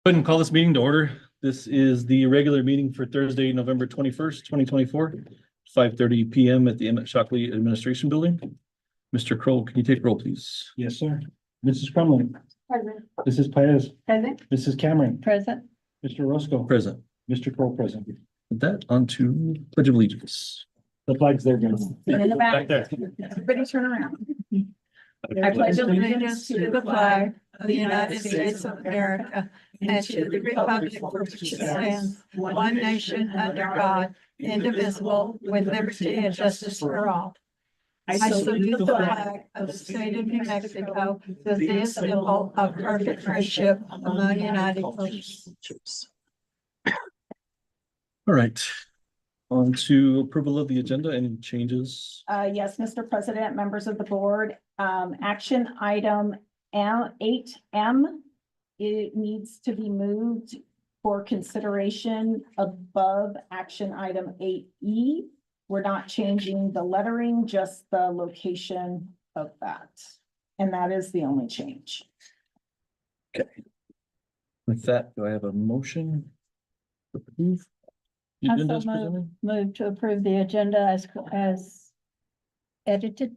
Go ahead and call this meeting to order. This is the regular meeting for Thursday, November 21st, 2024, 5:30 PM at the Emmett Shockley Administration Building. Mr. Kroll, can you take roll, please? Yes, sir. Mrs. Crumley. Present. Mrs. Paez. Present. Mrs. Cameron. Present. Mr. Roscoe. Present. Mr. Kroll present. With that, on to Pledge of Allegiance. The flag's there, guys. In the back. there. Everybody turn around. I pledge allegiance to the flag of the United States of America and to the republic for which it stands, one nation under God, indivisible, with liberty and justice for all. I salute the flag of the state of New Mexico, the symbol of perfect friendship among United States. All right. On to approval of the agenda. Any changes? Yes, Mr. President, members of the board, action item 8M. It needs to be moved for consideration above action item 8E. We're not changing the lettering, just the location of that. And that is the only change. Okay. With that, do I have a motion? to approve the agenda as presented? Move to approve the agenda as edited.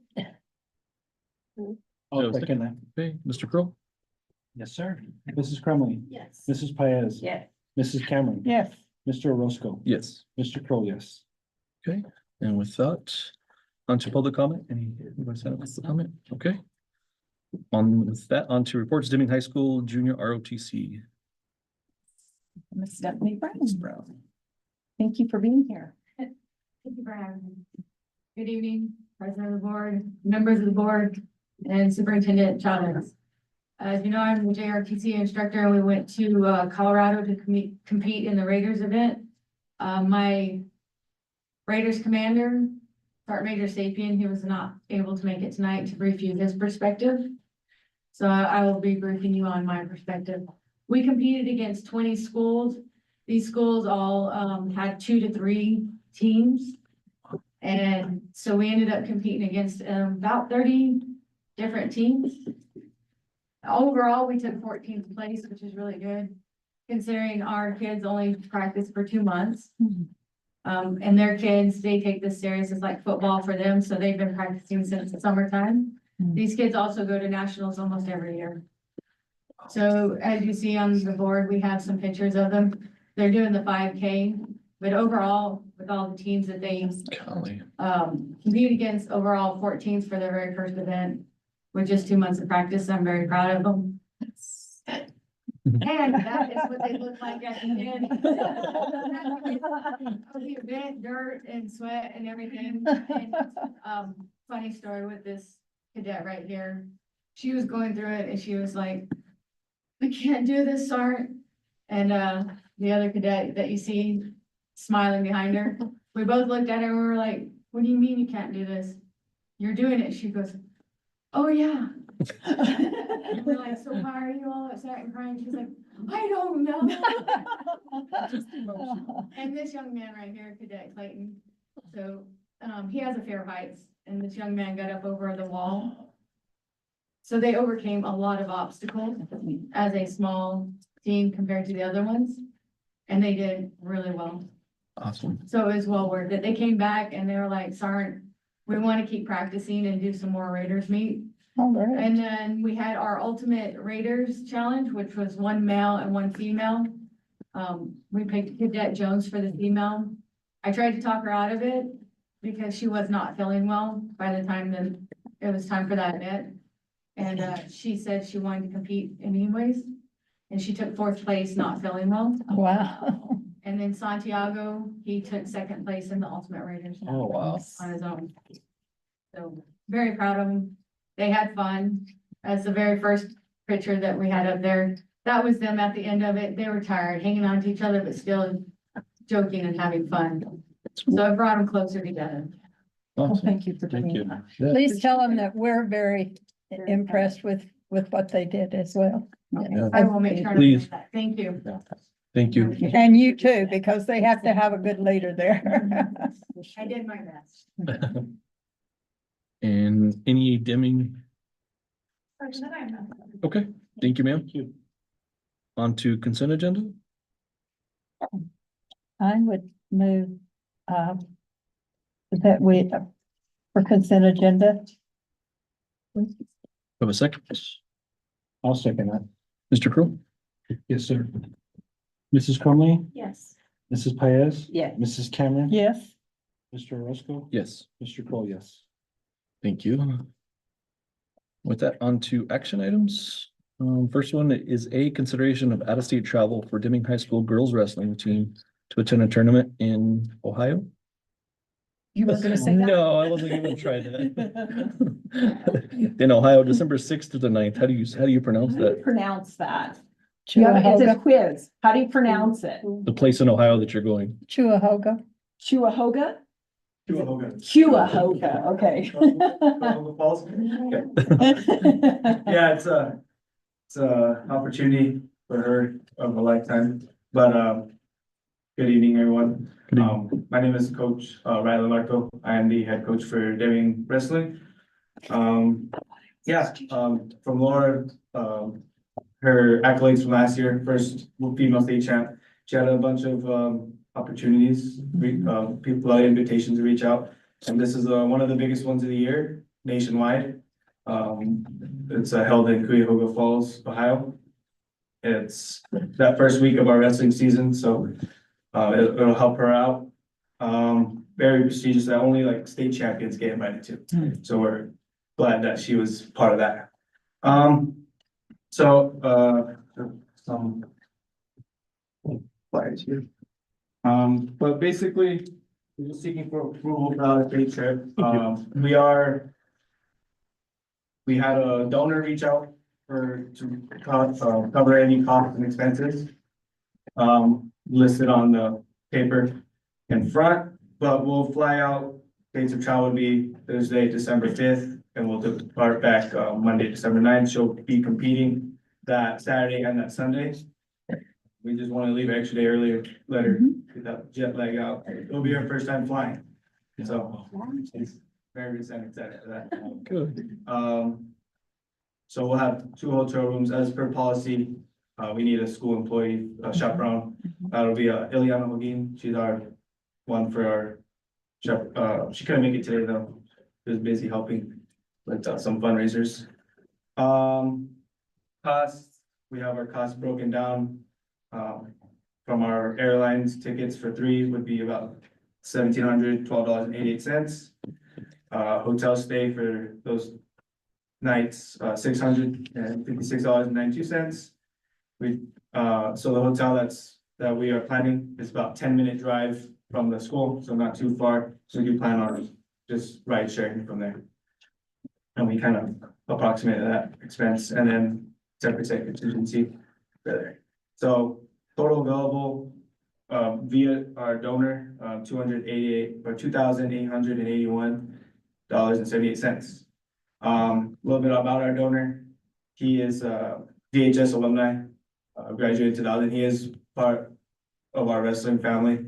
I'll second that. Okay, Mr. Kroll? Yes, sir. Mrs. Crumley. Yes. Mrs. Paez. Yes. Mrs. Cameron. Yes. Mr. Roscoe. Yes. Mr. Kroll, yes. Okay, and with that, on to public comment. Anybody sign up for comment? Okay. With that, on to reports, Deming High School Junior ROTC. Ms. Stephanie Brown. Thank you for being here. Thank you for having me. Good evening, President of the Board, members of the board, and Superintendent Chavez. As you know, I'm the JRTC instructor, and we went to Colorado to compete in the Raiders event. My Raiders commander, Sergeant Major Sapien, he was not able to make it tonight to brief you his perspective. So I will be briefing you on my perspective. We competed against 20 schools. These schools all had 2 to 3 teams. And so we ended up competing against about 30 different teams. Overall, we took 14th place, which is really good, considering our kids only practiced for 2 months. And their kids, they take this serious. It's like football for them. So they've been practicing since the summertime. These kids also go to nationals almost every year. So as you see on the board, we have some pictures of them. They're doing the 5K, but overall, with all the teams that they compete against, overall 14th for their very first event with just 2 months of practice. I'm very proud of them. And that is what they look like at the end. The event, dirt and sweat and everything. And, funny story with this cadet right here. She was going through it and she was like, I can't do this, Sergeant. And the other cadet that you see smiling behind her, we both looked at her and we were like, what do you mean you can't do this? You're doing it. She goes, oh yeah. And we're like, so why are you all upset and crying? She's like, I don't know. And this young man right here, Cadet Clayton, so he has a fear of heights, and this young man got up over the wall. So they overcame a lot of obstacles as a small team compared to the other ones, and they did really well. Awesome. So it was well worth it. They came back and they were like, Sergeant, we want to keep practicing and do some more Raiders meet. And then we had our ultimate Raiders challenge, which was 1 male and 1 female. We picked Cadet Jones for the female. I tried to talk her out of it because she was not feeling well by the time that it was time for that event. And she said she wanted to compete anyways. And she took 4th place, not feeling well. Wow. And then Santiago, he took 2nd place in the Ultimate Raiders. Oh, wow. On his own. So very proud of him. They had fun. That's the very first picture that we had up there. That was them at the end of it. They were tired, hanging on to each other, but still joking and having fun. So it brought them closer together. Well, Awesome. thank you for Thank doing you. that. Yeah. Please tell them that we're very impressed with what they did as well. Yeah. I will make sure. to Please. do that. Thank you. Thank you. And you too, because they have to have a good leader there. I did my best. And any Deming? Okay, thank you, ma'am. Thank you. on to consent agenda. I would move, that we, for consent agenda. Have a second. I'll second that. Mr. Crowe? Yes, sir. Mrs. Conley, Yes. Mrs. Paez, Yeah. Mrs. Cameron. Yes. Mr. Orozco. Yes. Mr. Kroll, yes. Thank you. With that, on to action items. First one is a consideration of out-of-state travel for Deming High School girls wrestling team to attend a tournament in Ohio. You were gonna say that? No, I wasn't even trying that. In Ohio, December 6th to the 9th. How do you pronounce How do you that? pronounce that? Yeah, it's a quiz. How do you pronounce it? The place in Ohio that you're going? Cuyahoga. Cuyahoga? Cuyahoga. Cuyahoga, okay. Yeah, it's a opportunity for her of a lifetime, but, good evening, everyone. Good evening. My name is Coach, Riley Larco. I am the head coach for Deming Wrestling. From Laura, her accolades from last year, first female state champ. She had a bunch of, opportunities, people, invitations to reach out. And this is, one of the biggest ones of the year nationwide. It's held in Cuyahoga Falls, Ohio. It's that first week of our wrestling season, so it'll help her out. Very prestigious, that only like state champions get invited to. So we're glad that she was part of that. Some flyers here. But basically, we're just seeking for approval for our state trip. We had a donor reach out to cover any costs and expenses. Listed on the paper in front, but we'll fly out. Dates of travel would be Thursday, December 5th, and we'll depart back, Monday, December 9th. She'll be competing that Saturday and that Sunday. We just want to leave an extra day earlier, let her get that jet lag out. It'll be her first time flying. So she's very excited for that. Good. So we'll have 2 hotel rooms as per policy. We need a school employee, chaperone. That'll be Ileana Hogin. She's our one for our she couldn't make it today though. She was busy helping with some fundraisers. Costs, we have our costs broken down. From our airlines, tickets for 3 would be about $1,712.88. Hotel stay for those nights, $656.92. So the hotel that we are planning is about 10-minute drive from the school, so not too far. So we do plan on just ride sharing from there. And we kind of approximated that expense and then 10% contingency for there. So total available, via our donor, $2,881.78. A little bit about our donor. He is DHS alumni, graduated 2000. He is part of our wrestling family.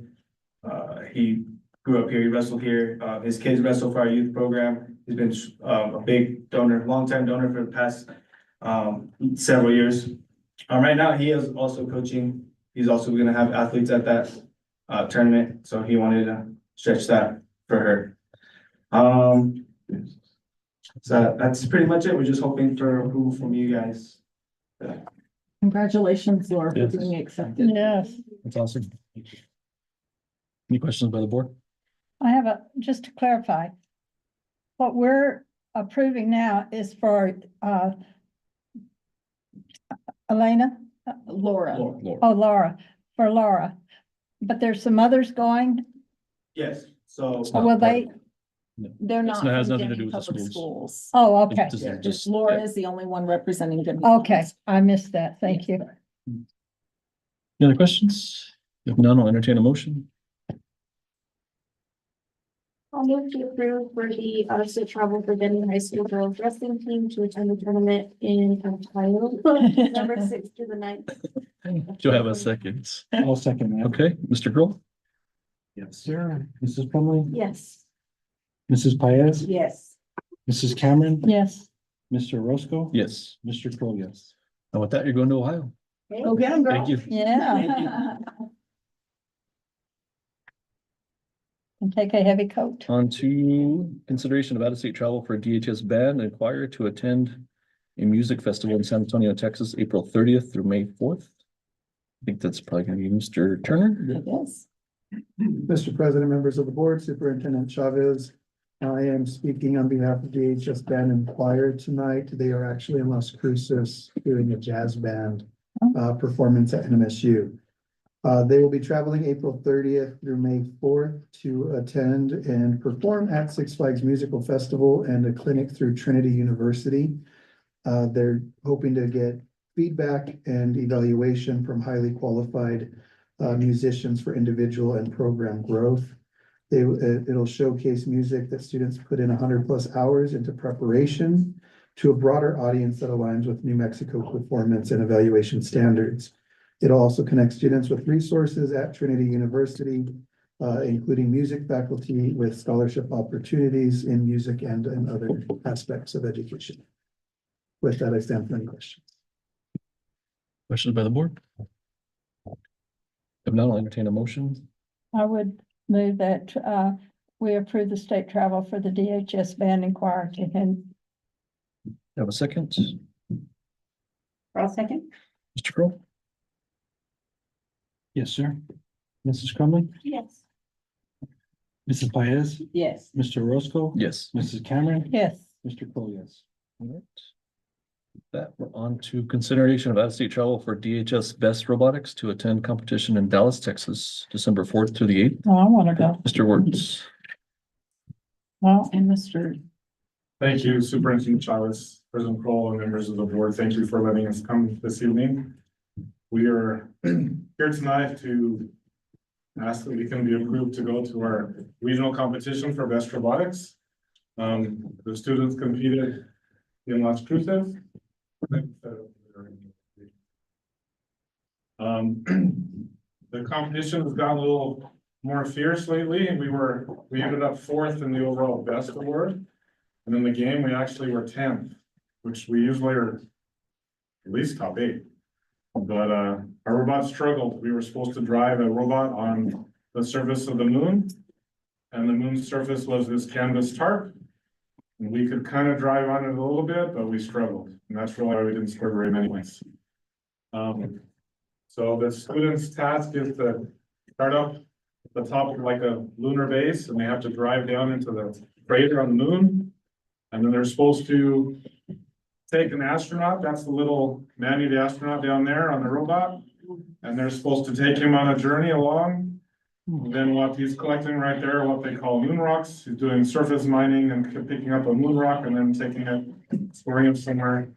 He grew up here, he wrestled here. His kids wrestle for our youth program. He's been a big donor, longtime donor for the past several years. Right now, he is also coaching. He's also gonna have athletes at that tournament, so he wanted to stretch that for her. So that's pretty much it. We're just hoping for approval from you guys. Congratulations, Laura, for Yes. being accepted. Yes. That's awesome. Any questions by the board? I have just to clarify. What we're approving now is for, Elena, Laura. Laura, for Laura. But there's some others going, Yes, so. will they, They're It not. has from nothing to do Denton with the Public schools. oh, okay, This is Yeah, just- Laura is the only one representing them. okay, I missed that, thank you. Any other questions? If none, I'll entertain a motion. I'll move to approve for the out-of-state travel for Denton High School girls wrestling team to attend the tournament in Ohio, November 6th to the 9th. Do you have a second? I'll second that. Okay, Mr. Kroll? Yes, sir. Mrs. Conley, Yes. Mrs. Paez, Yes. Mrs. Cameron, Yes, Mr. Orozco. Yes. Mr. Kroll, yes. And with that, you're going to Ohio. Go get them, girl. Thank you. Yeah, and take a heavy coat. On to consideration of out-of-state travel for DHS band and choir to attend a music festival in San Antonio, Texas, April 30th through May 4th. I think that's probably gonna be Mr. Turner. Yes. Mr. President, members of the board, Superintendent Chavez. I am speaking on behalf of DHS Band and Choir tonight. They are actually in Las Cruces doing a jazz band performance at NMSU. They will be traveling April 30th through May 4th to attend and perform at Six Flags Musical Festival and a clinic through Trinity University. They're hoping to get feedback and evaluation from highly qualified musicians for individual and program growth. It'll showcase music that students put in 100+ hours into preparation to a broader audience that aligns with New Mexico performance and evaluation standards. It'll also connect students with resources at Trinity University, including music faculty with scholarship opportunities in music and in other aspects of education. With that, I stand for any questions. Questions by the board? If not, I'll entertain a motion. I would move that we approve the state travel for the DHS band and choir to him. Have a second, I'll second. Mr. Crowe? Yes, sir. Mrs. Crumley, Yes. Mrs. Paez, Yes. Mr. Roscoe. Yes. Mrs. Cameron, Yes. Mr. Cole, yes. All right. That we're on to consideration of out-of-state travel for DHS Best Robotics to attend competition in Dallas, Texas, December 4th through the 8th. Oh, I want to go. Mr. Wertz. Well, and Mr. Thank you, Superintendent Chavez, President Kroll, and members of the board. Thank you for letting us come this evening. We are here tonight to ask that we can be approved to go to our regional competition for best robotics. The students competed in Las Cruces. The competition has gotten a little more fierce lately, and we ended up 4th in the overall best award. And in the game, we actually were 10th, which we usually are at least top 8. But our robot struggled. We were supposed to drive a robot on the surface of the moon. And the moon's surface was this canvas tarp. And we could kind of drive on it a little bit, but we struggled. And that's really why we didn't score very many points. So the student's task is to start up at the top of like a lunar base, and they have to drive down into the crater on the moon. And then they're supposed to take an astronaut, that's the little Manny the astronaut down there on the robot. And they're supposed to take him on a journey along. And then what he's collecting right there, what they call moon rocks, he's doing surface mining and picking up a moon rock and then taking it, storing it somewhere.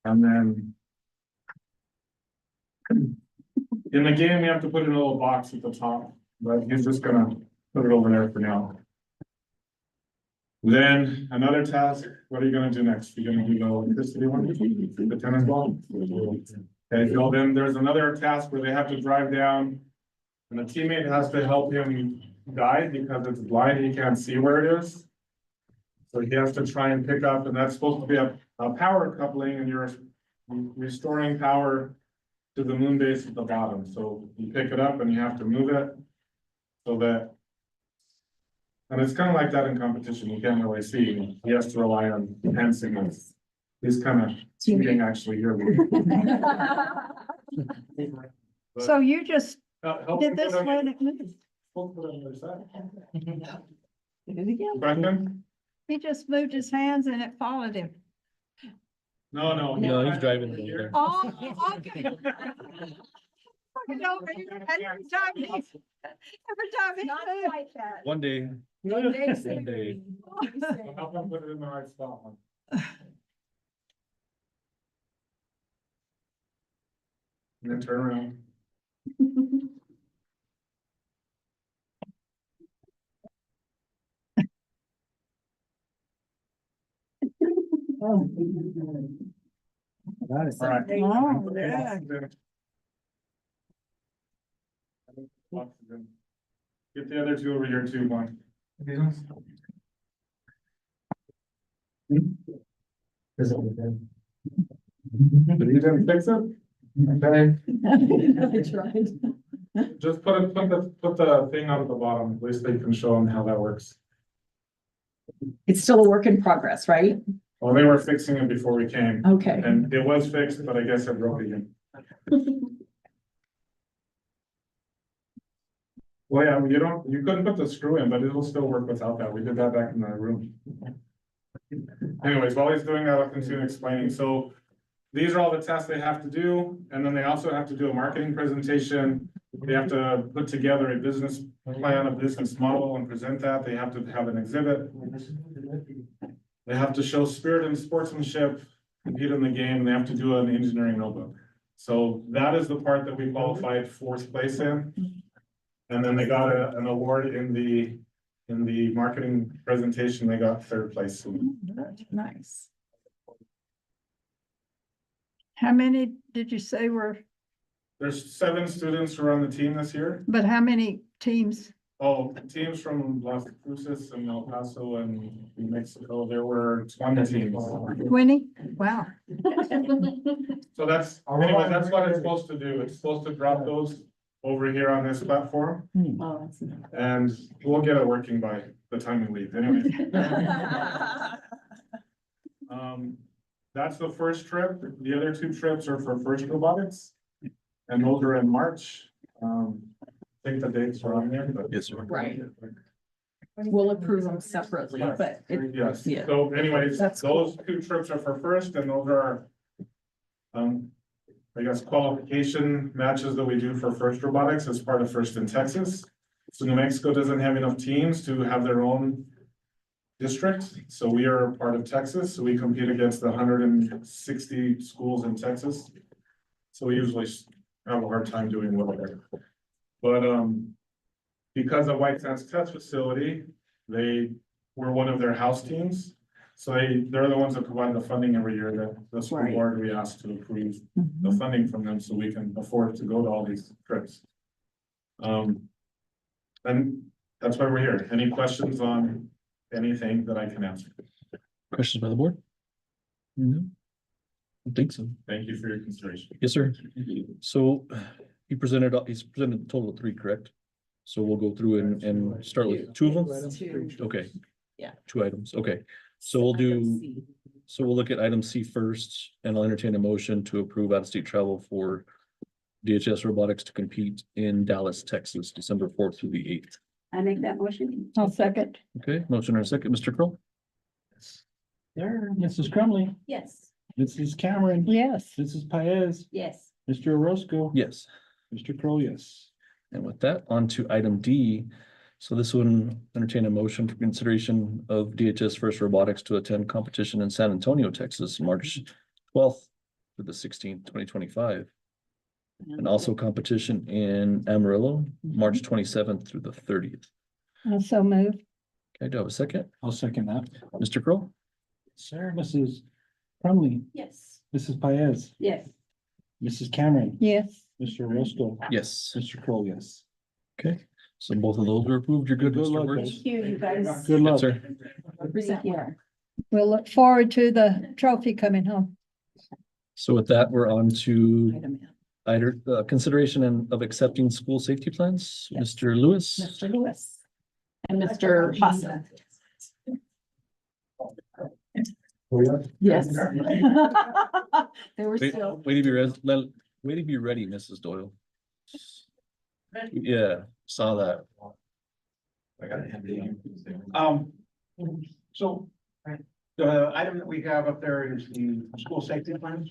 And then in the game, we have to put in a little box at the top, but he's just gonna put it over there for now. Then another task, what are you gonna do next? You're gonna do the electricity one, the tennis ball? Okay, so then there's another task where they have to drive down and the teammate has to help him guide because it's blind, he can't see where it is. So he has to try and pick up, and that's supposed to be a power coupling, and you're restoring power to the moon base at the bottom. So you pick it up and you have to move it so that, and it's kind of like that in competition. You can't really see. He has to rely on hand signals. He's kind of cheating actually here. So you just Help did me this put on- when it moved. help put on the other side. Did it again. Question? He just moved his hands and it followed him. No. No, he's driving over there. Oh, okay. Every time he moved. Not like that. One day. One day. One day. Help him put it in the right spot. And then turn around. Got it. All right. Oh, yeah. Get the other two over here too, Mike. But you didn't fix it? Okay, I tried. just put the thing on the bottom, at least they can show them how that works. It's still a work in progress, right? Well, they were fixing it before we came, Okay. and it was fixed, but I guess it broke again. Well, yeah, you couldn't put the screw in, but it'll still work without that. We did that back in the room. Anyways, while he's doing that, I'll continue explaining. So these are all the tests they have to do, and then they also have to do a marketing presentation. They have to put together a business plan, a business model, and present that. They have to have an exhibit. They have to show spirit and sportsmanship, compete in the game, and they have to do an engineering notebook. So that is the part that we qualified fourth place in. And then they got an award in the marketing presentation, they got third place. Nice. How many did you say were, There's 7 students who are on the team this year. but how many teams? Oh, teams from Las Cruces and El Paso and New Mexico, there were 20 teams. 20? Wow. So that's, anyway, that's what it's supposed to do. It's supposed to drop those over here on this platform. And we'll get it working by the time we leave, anyway. That's the first trip. The other 2 trips are for FIRST Robotics. And those are in March. I think the dates are on there, but. Yes, sir. Right. We'll approve them separately, but it, Yes, yeah. so anyways, That's cool. those 2 trips are for FIRST, and those are I guess qualification matches that we do for FIRST Robotics as part of FIRST in Texas. So New Mexico doesn't have enough teams to have their own district, so we are part of Texas, so we compete against the 160 schools in Texas. So we usually have a hard time doing well there. But because of White Sands Test Facility, they were one of their house teams. So they're the ones that provide the funding every year that the school Right. board, we asked to approve the funding from them so we can afford to go to all these trips. And that's why we're here. Any questions on anything that I can answer? Questions by the board? No. I think so. Thank you for your consideration. Yes, sir. So he's presented a total of 3, correct? So we'll go through and start with 2 of them? Two. Okay. Yeah. 2 items, okay. So we'll look at item C first, and I'll entertain a motion to approve out-of-state travel for DHS Robotics to compete in Dallas, Texas, December 4th through the 8th. I make that motion. I'll second. Okay, motion and a second, Mr. Kroll? There, Mrs. Crumley, Yes. Mrs. Cameron. Yes. Mrs. Paez, Yes. Mr. Orozco. Yes. Mr. Crowe, yes. And with that, on to item D. So this one, entertain a motion for consideration of DHS First Robotics to attend competition in San Antonio, Texas, March 12th to the 16th, 2025. And also competition in Amarillo, March 27th through the 30th. Also move. Okay, do I have a second? I'll second that. Mr. Kroll? Sir, Mrs. Crumley, Yes. Mrs. Paez, Yes. Mrs. Cameron, Yes. Mr. Orozco, Yes. Mr. Crowe, yes. Okay, so both of those are approved. You're good, Good Mr. luck, Wertz? guys. Thank you, you guys. Good Yes, luck. sir. Present here. We'll look forward to the trophy coming home. So with that, we're on to Item M. either consideration of accepting school safety plans. Yes. Mr. Lewis? Mr. Lewis. And Mr. Haas. Yes. They were Wait, still. wait to be ready, Mrs. Doyle. Yeah, saw that. So the item that we have up there is the school safety plans.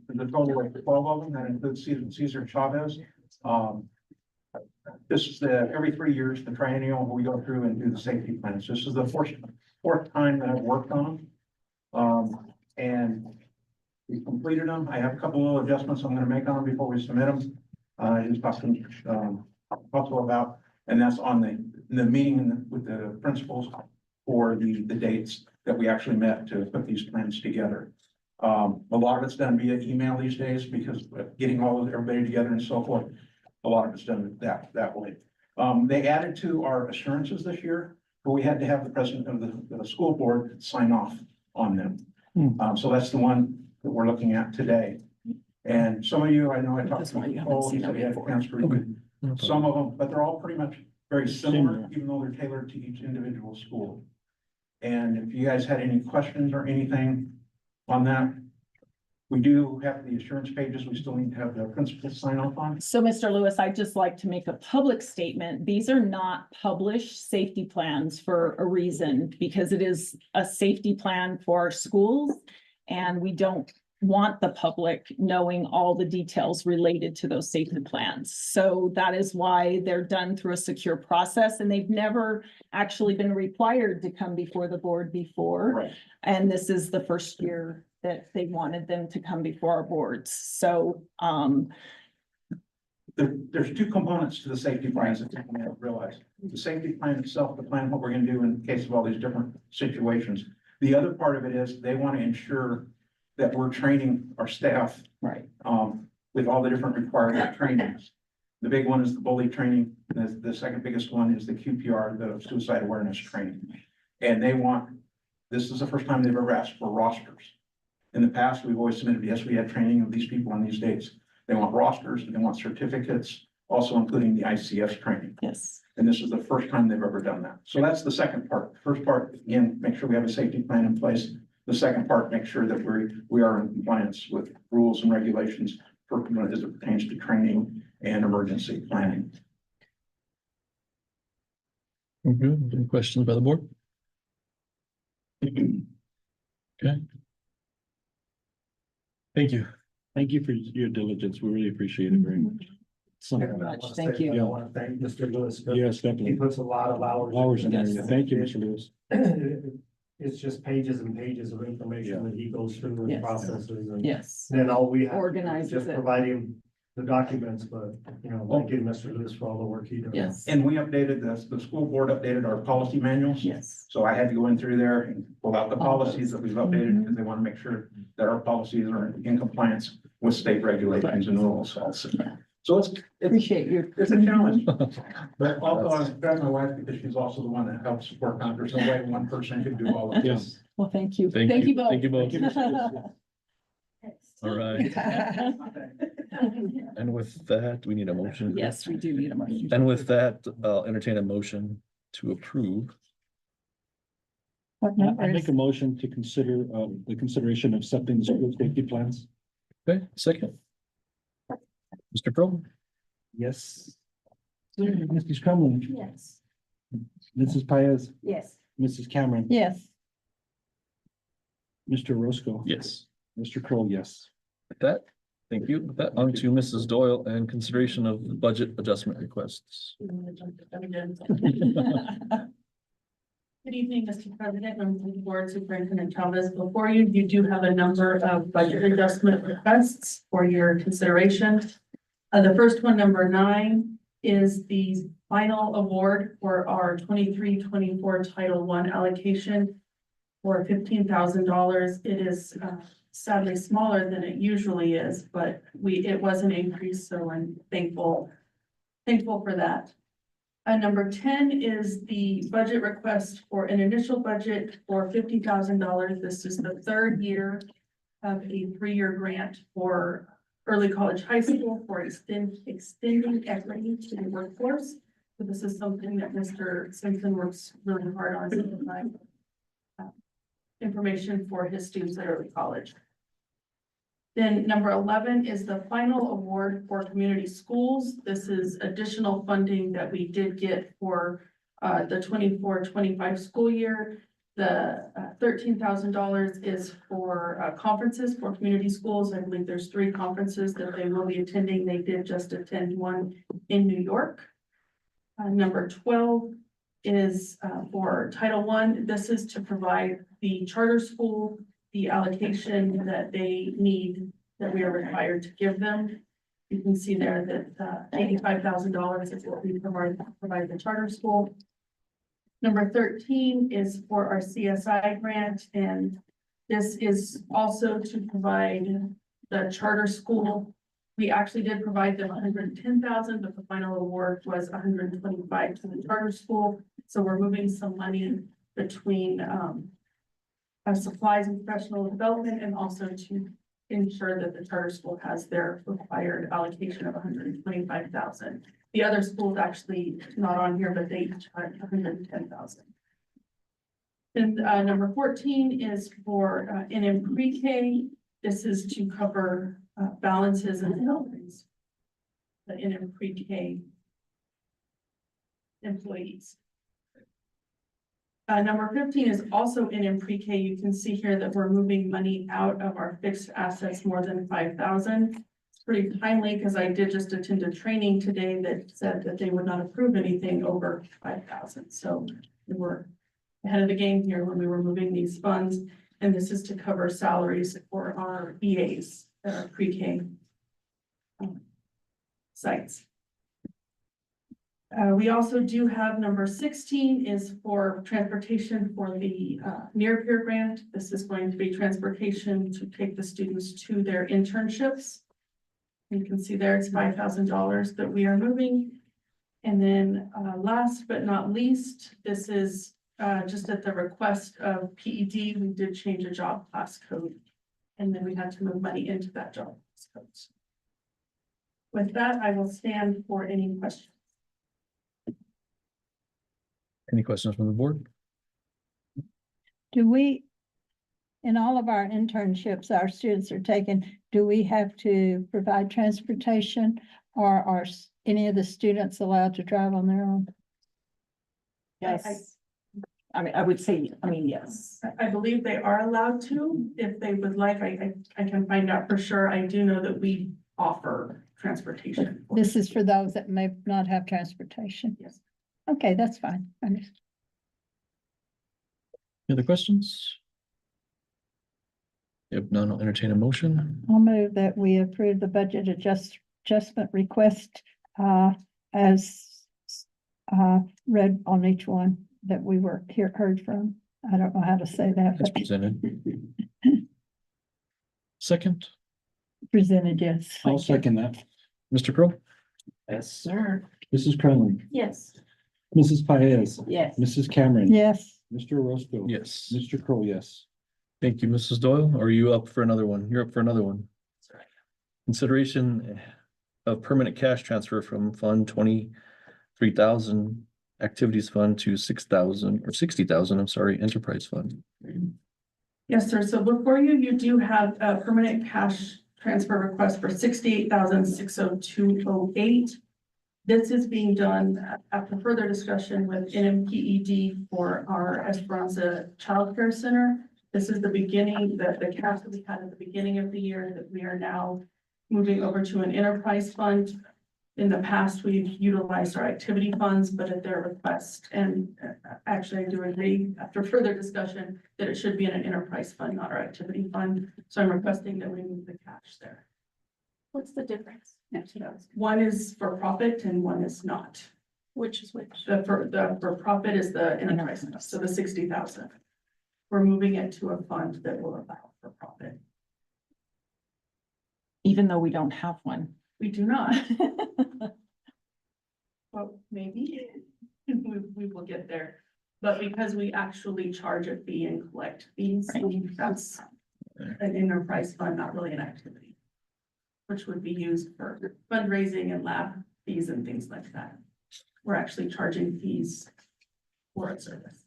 There's a total of 12 of them. That includes Cesar Chavez. This is every 3 years, the triennial, where we go through and do the safety plans. This is the fourth time that I've worked on them. And we completed them. I have a couple little adjustments I'm gonna make on them before we submit them. Just talking, also about, and that's on the meeting with the principals for the dates that we actually met to put these plans together. A lot of it's done via email these days because getting everybody together and so forth. A lot of it's done that way. They added to our assurances this year, but we had to have the president of the school board sign off on them. So that's the one that we're looking at today. And some of you, I know I talked That's to why you haven't Nicole, seen he said it he had a before. chance to review some of them, but they're all pretty much very similar, Similar. even though they're tailored to each individual school. And if you guys had any questions or anything on that, we do have the assurance pages. We still need to have the principal sign off on. So, Mr. Lewis, I'd just like to make a public statement. These are not published safety plans for a reason, because it is a safety plan for our schools. And we don't want the public knowing all the details related to those safety plans. So that is why they're done through a secure process, and they've never actually been required to come before the board before. Right. And this is the first year that they wanted them to come before our boards. So, There's two components to the safety plans that people may not realize. The safety plan itself, the plan, what we're gonna do in case of all these different situations. The other part of it is they want to ensure that we're training our staff, right. with all the different required trainings. The big one is the bully training. The second biggest one is the QPR, the suicide awareness training. And this is the first time they've ever asked for rosters. In the past, we've always submitted, yes, we had training of these people on these dates. They want rosters, they want certificates, also including the ICS training. Yes. And this is the first time they've ever done that. So that's the second part. The first part, again, make sure we have a safety plan in place. The second part, make sure that we are in compliance with rules and regulations for as it pertains to training and emergency planning. Okay, any questions by the board? Okay. Thank you. Thank you for your diligence. We really appreciate it very much. Very much. Thank you. Yeah. I want to thank Mr. Lewis. Yes, He definitely. puts a lot of hours. Hours in there. Yes. Thank you, Mr. Lewis. It's just pages and pages of information that he goes through and Yes. processes, and Yes. then all we have to do is Organizes just it. provide him the documents, but, you know, thank you, Mr. Lewis, for all the work he does. Yes. And we updated the school board updated our policy manuals. Yes. So I had to go in through there and pull out the policies that we've updated because they want to make sure that our policies are in compliance with state regulations and rules also. So it's Appreciate your. a challenge. But also, I'm proud of my wife because she's also the one that helps work on, there's no way one person could do all of this. Well, thank you. Thank you. both. Thank you both. All right. And with that, we need a motion. Yes, we do need a motion. And with that, I'll entertain a motion to approve. What I numbers? make a motion to consider, the consideration of accepting the school safety plans. Okay, second. Mr. Pro? Yes. Mrs. Crumlin, Yes. Mrs. Paez, Yes. Mrs. Cameron, Yes. Mr. Roscoe. Yes. Mr. Kroll, yes. With that, thank you. With that, on to Mrs. Doyle and consideration of the budget adjustment requests. Good evening, Mr. President, members of the board, Superintendent Chavez. Before you, you do have a number of budget adjustment requests for your consideration. The first one, number 9, is the final award for our 23-24 Title I allocation for $15,000. It is sadly smaller than it usually is, but it was an increase, so I'm thankful for that. Number 10 is the budget request for an initial budget for $50,000. This is the third year of a 3-year grant for early college high school for extending equity to the workforce. So this is something that Mr. Simpson works really hard on to provide information for his students at early college. Then number 11 is the final award for community schools. This is additional funding that we did get for the 24-25 school year. The $13,000 is for conferences for community schools. I believe there's 3 conferences that they will be attending. They did just attend one in New York. Number 12 is for Title I. This is to provide the charter school the allocation that they need, that we are required to give them. You can see there that $85,000 is what we provide the charter school. Number 13 is for our CSI grant, and this is also to provide the charter school. We actually did provide them $110,000, but the final award was $125,000 to the charter school. So we're moving some money between supplies and professional development, and also to ensure that the charter school has their required allocation of $125,000. The other schools actually not on here, but they each had $110,000. And number 14 is for in pre-K. This is to cover balances and salaries. The in pre-K employees. Number 15 is also in pre-K. You can see here that we're moving money out of our fixed assets more than 5,000. It's pretty timely because I did just attend a training today that said that they would not approve anything over 5,000. So we were ahead of the game here when we were moving these funds. And this is to cover salaries for our EAs, pre-K sites. We also do have number 16 is for transportation for the near peer grant. This is going to be transportation to take the students to their internships. You can see there it's $5,000 that we are moving. And then last but not least, this is just at the request of PED, we did change a job class code. And then we had to move money into that job class code. With that, I will stand for any questions. Any questions from the board? Do we, in all of our internships our students are taking, do we have to provide transportation, or are any of the students allowed to drive on their own? Yes. I mean, I would say, yes. I believe they are allowed to, if they would like, I can find out for sure. I do know that we offer transportation. This is for those that may not have transportation. Yes. Okay, that's fine. Any other questions? If none, I'll entertain a motion. I'll move that we approve the budget adjustment request as read on each one that we were heard from. I don't know how to say that, As but presented. Second, presented, yes. I'll second that. Mr. Crowe? Yes, sir. Mrs. Cronley, Yes. Mrs. Paez, Yes. Mrs. Cameron. Yes, Mr. Orozco. Yes. Mr. Crowe, yes. Thank you, Mrs. Doyle. Are you up for another one? You're up for another one. Consideration of permanent cash transfer from Fund 23,000 Activities Fund to 6,000 or 60,000, I'm sorry, Enterprise Fund. Yes, sir. So before you, you do have a permanent cash transfer request for $68,602.08. This is being done after further discussion with NMPED for our Esperanza Child Care Center. This is the beginning, the cash that we had at the beginning of the year that we are now moving over to an enterprise fund. In the past, we've utilized our activity funds, but at their request, and actually I do agree after further discussion that it should be in an enterprise fund, not our activity fund. So I'm requesting that we move the cash there. What's the difference? One is for profit and one is not. Which is which? The for profit is the enterprise, so the 60,000. We're moving it to a fund that will allow for profit. Even though we don't have one. We do not. Well, maybe we will get there, but because we actually charge a fee and collect fees, that's an enterprise fund, not really an activity, which would be used for fundraising and lab fees and things like that. We're actually charging fees for a service.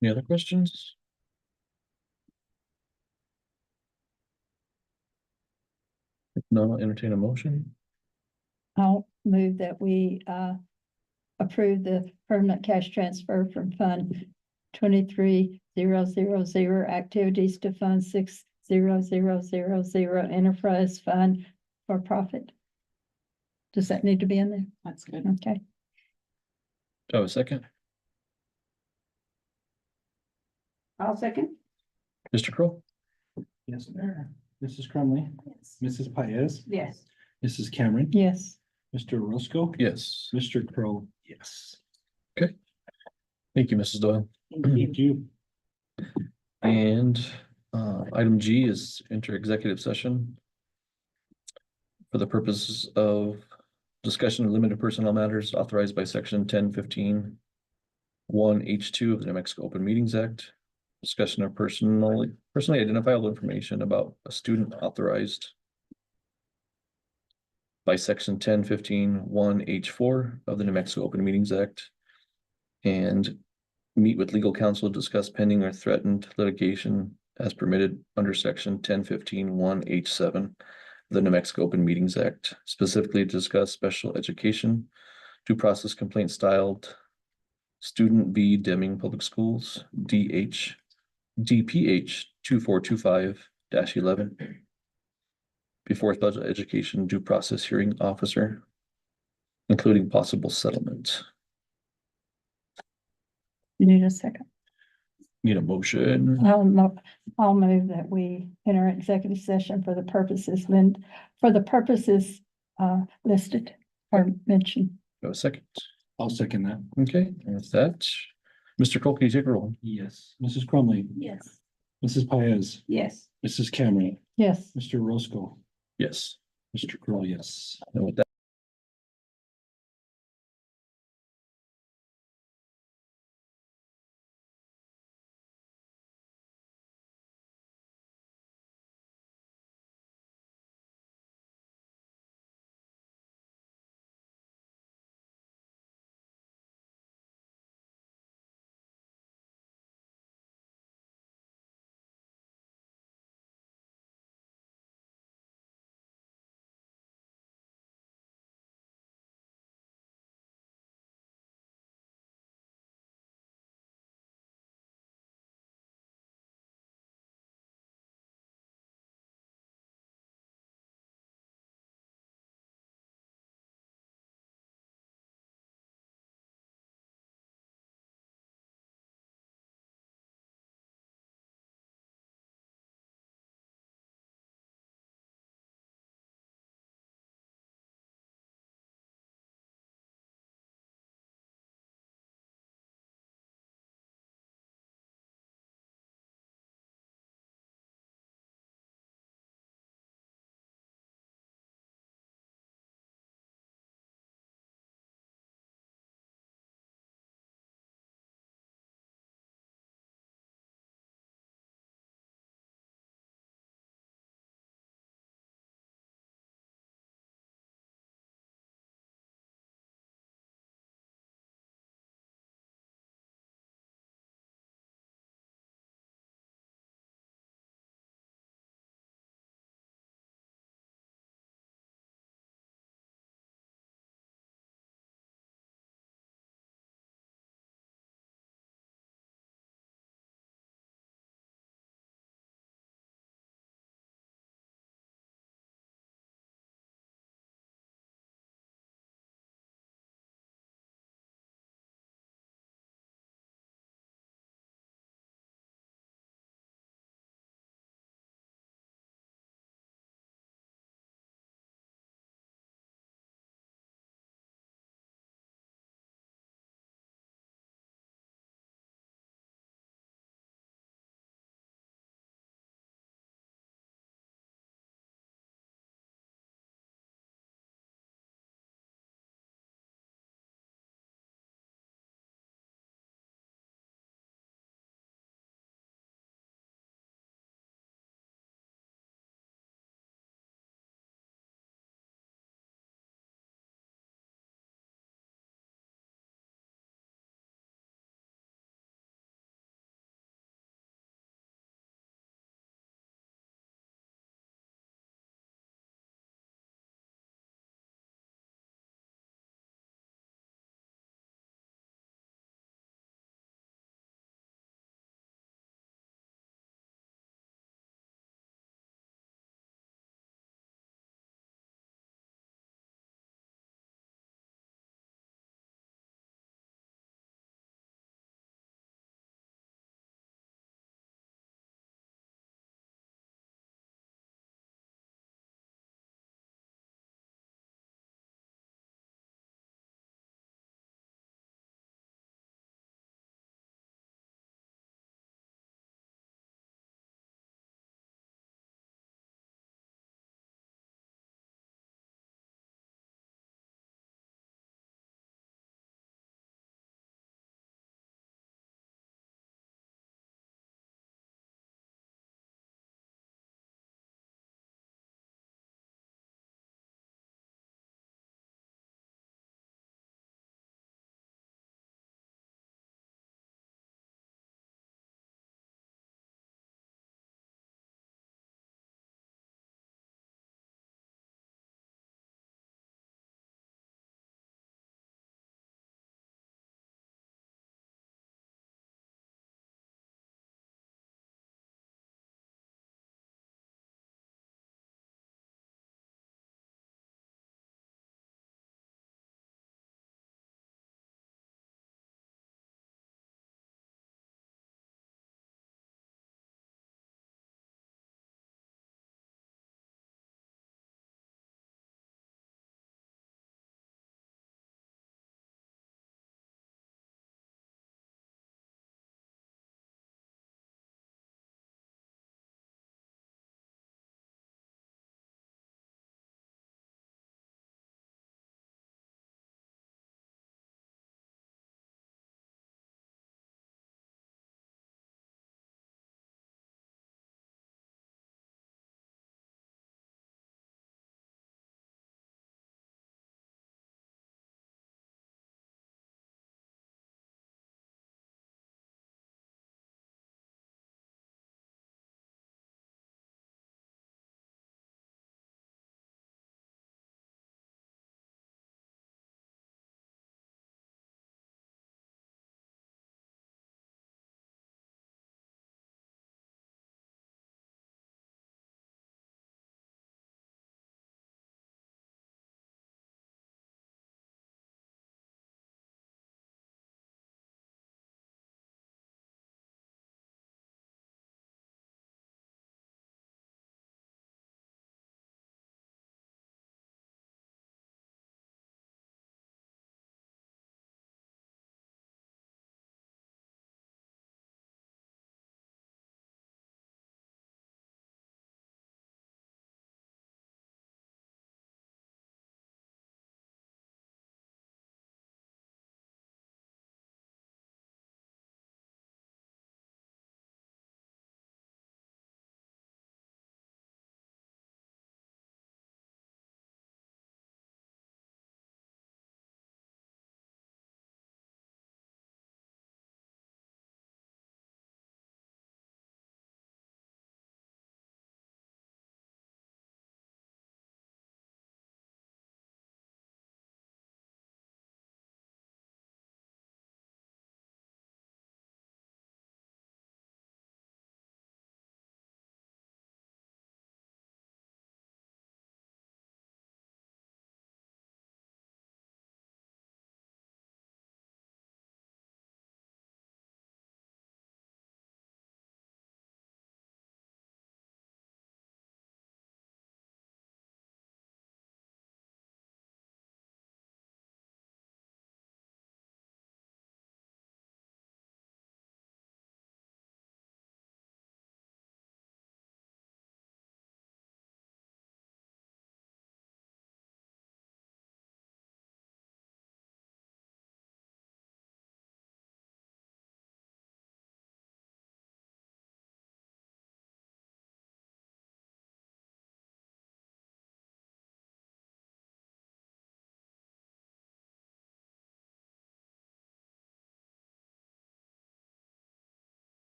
Any other questions? If not, I'll entertain a motion. I'll move that we approve the permanent cash transfer from Fund 23,000 activities to Fund 6,000 Enterprise Fund for profit. Does that need to be in there? That's good. Okay. Do I have a second? I'll second. Mr. Crowe? Yes, sir. Mrs. Cronley, Yes. Mrs. Paez, Yes. Mrs. Cameron. Yes. Mr. Orozco. Yes. Mr. Crowe, yes. Thank you, Mrs. Doyle. Thank you. And item G is enter executive session for the purposes of discussion of limited personnel matters authorized by section 1015 1H2 of the New Mexico Open Meetings Act. Discussion of personally identifiable information about a student authorized by section 1015 1H4 of the New Mexico Open Meetings Act. And meet with legal counsel to discuss pending or threatened litigation as permitted under section 1015 1H7 of the New Mexico Open Meetings Act, specifically to discuss special education due process complaint styled Student v. Deming Public Schools, DPH 2425-11 before special education due process hearing officer, including possible settlement. You need a second. Need a motion? I'll move that we enter executive session for the purposes listed or mentioned. Go a second. I'll second that. Okay, and with that, Mr. Cole, can you take a roll? Yes. Mrs. Crumley, Yes. Mrs. Paez, Yes. Mrs. Cameron, Yes. Mr. Roscoe, Yes. Mr. Kroll, yes. And with that.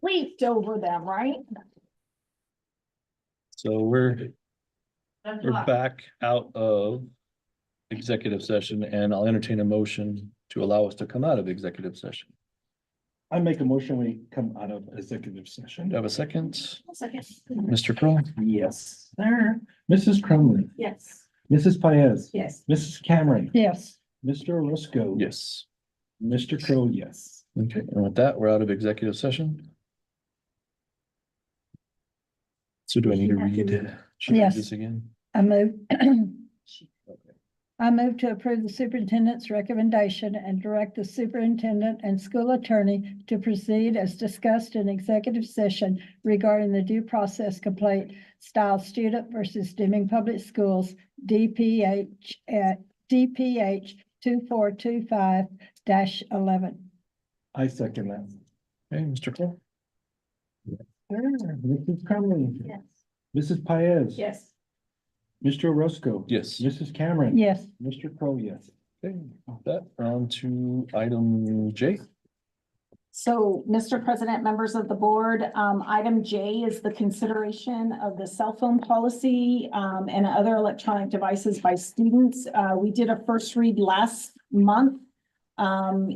leaped over them, right? So we're back out of executive session, and I'll entertain a motion to allow us to come out of executive session. I make a motion, we come out of executive Do session. you have a second? Second. Mr. Crowe? Yes, sir. Mrs. Crumley, Yes. Mrs. Paez. Yes. Mrs. Cameron. Yes. Mr. Roscoe. Yes. Mr. Crowe, yes. Okay, and with that, we're out of executive session. So do I need to read? Should I read Yes. this again? I move. I move to approve the superintendent's recommendation and direct the superintendent and school attorney to proceed as discussed in executive session regarding the due process complaint style student versus Deming Public Schools, DPH at DPH 2425-11. I second that. Okay, Mr. Crowe? Sir, Mrs. Crumley. Yes. Mrs. Paez. Yes. Mr. Roscoe. Yes. Mrs. Cameron. Yes. Mr. Crowe, yes. Okay, with that, on to item J. So, Mr. President, members of the board, item J is the consideration of the cell phone policy, and other electronic devices by students. We did a first read last month.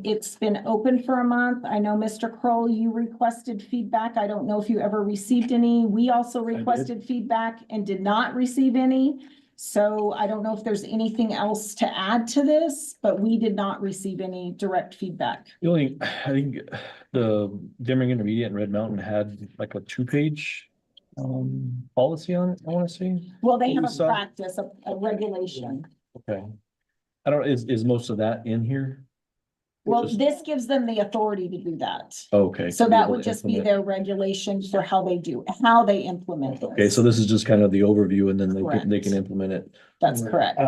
It's been open for a month. I know, Mr. Kroll, you requested feedback. I don't know if you ever received any. We also requested feedback and did not receive any. So I don't know if there's anything else to add to this, but we did not receive any direct feedback. The only, I think the Deming Intermediate and Red Mountain had like a 2-page policy on it, I want to say. Well, they We have a saw- practice, a regulation. Okay. I don't, is most of that in here? Well, Just- this gives them the authority to do that. Okay. So to be that able would to just be implement. their regulation for how they implement Okay, this. so this is just kind of the overview and then they Correct. can implement it. That's correct.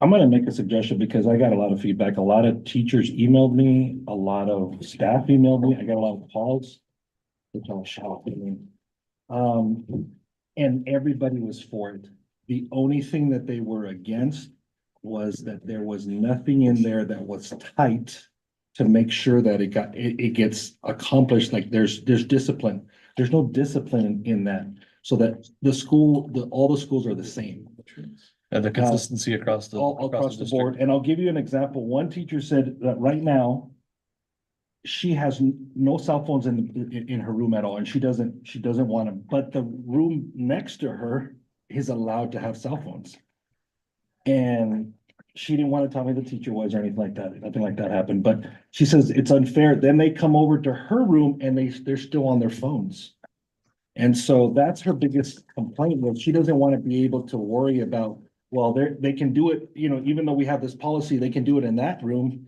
I'm gonna make a suggestion because I got a lot of feedback. A lot of teachers emailed me, a lot of staff emailed me. I got a lot of calls. Which I'll shout at me. And everybody was for it. The only thing that they were against was that there was nothing in there that was tight to make sure that it gets accomplished. Like there's discipline. There's no discipline in that. So that all the schools are the same. And the consistency across the. All across the district. board. And I'll give you an example. One teacher said that right now, she has no cell phones in her room at all, and she doesn't want them, but the room next to her is allowed to have cell phones. And she didn't want to tell me the teacher was or anything like that. Nothing like that happened, but she says it's unfair. Then they come over to her room and they're still on their phones. And so that's her biggest complaint, was she doesn't want to be able to worry about, well, they can do it, even though we have this policy, they can do it in that room.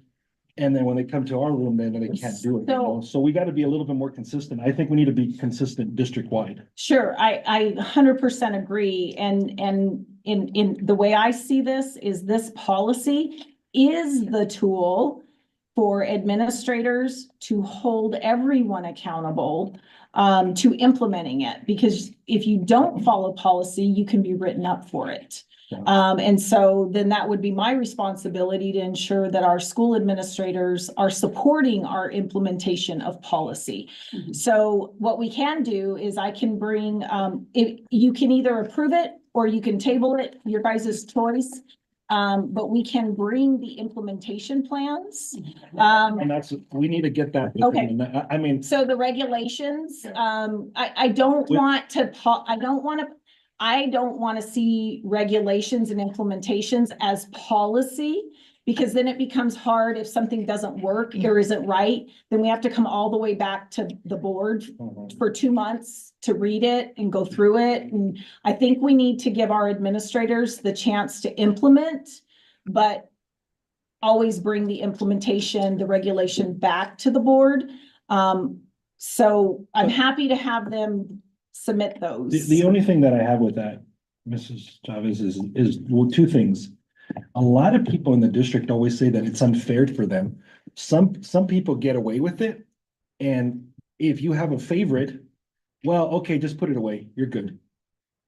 And then when they come to our room, then they can't do it. So we got to be a little bit more consistent. I think we need to be consistent district-wide. Sure, I 100% agree. And in the way I see this is this policy is the tool for administrators to hold everyone accountable to implementing it. Because if you don't follow policy, you can be written up for it. And so then that would be my responsibility to ensure that our school administrators are supporting our implementation of policy. So what we can do is I can bring, you can either approve it or you can table it, your guys' choice. But we can bring the implementation plans. And we need to get that. Okay. I mean, So the regulations, I don't want to, I don't want to see regulations and implementations as policy, because then it becomes hard if something doesn't work or isn't right, then we have to come all the way back to the board for 2 months to read it and go through it. And I think we need to give our administrators the chance to implement, but always bring the implementation, the regulation back to the board. So I'm happy to have them submit those. the only thing that I have with that, Mrs. Chavez, is well, 2 things. A lot of people in the district always say that it's unfair for them. Some people get away with it. And if you have a favorite, well, okay, just put it away. You're good.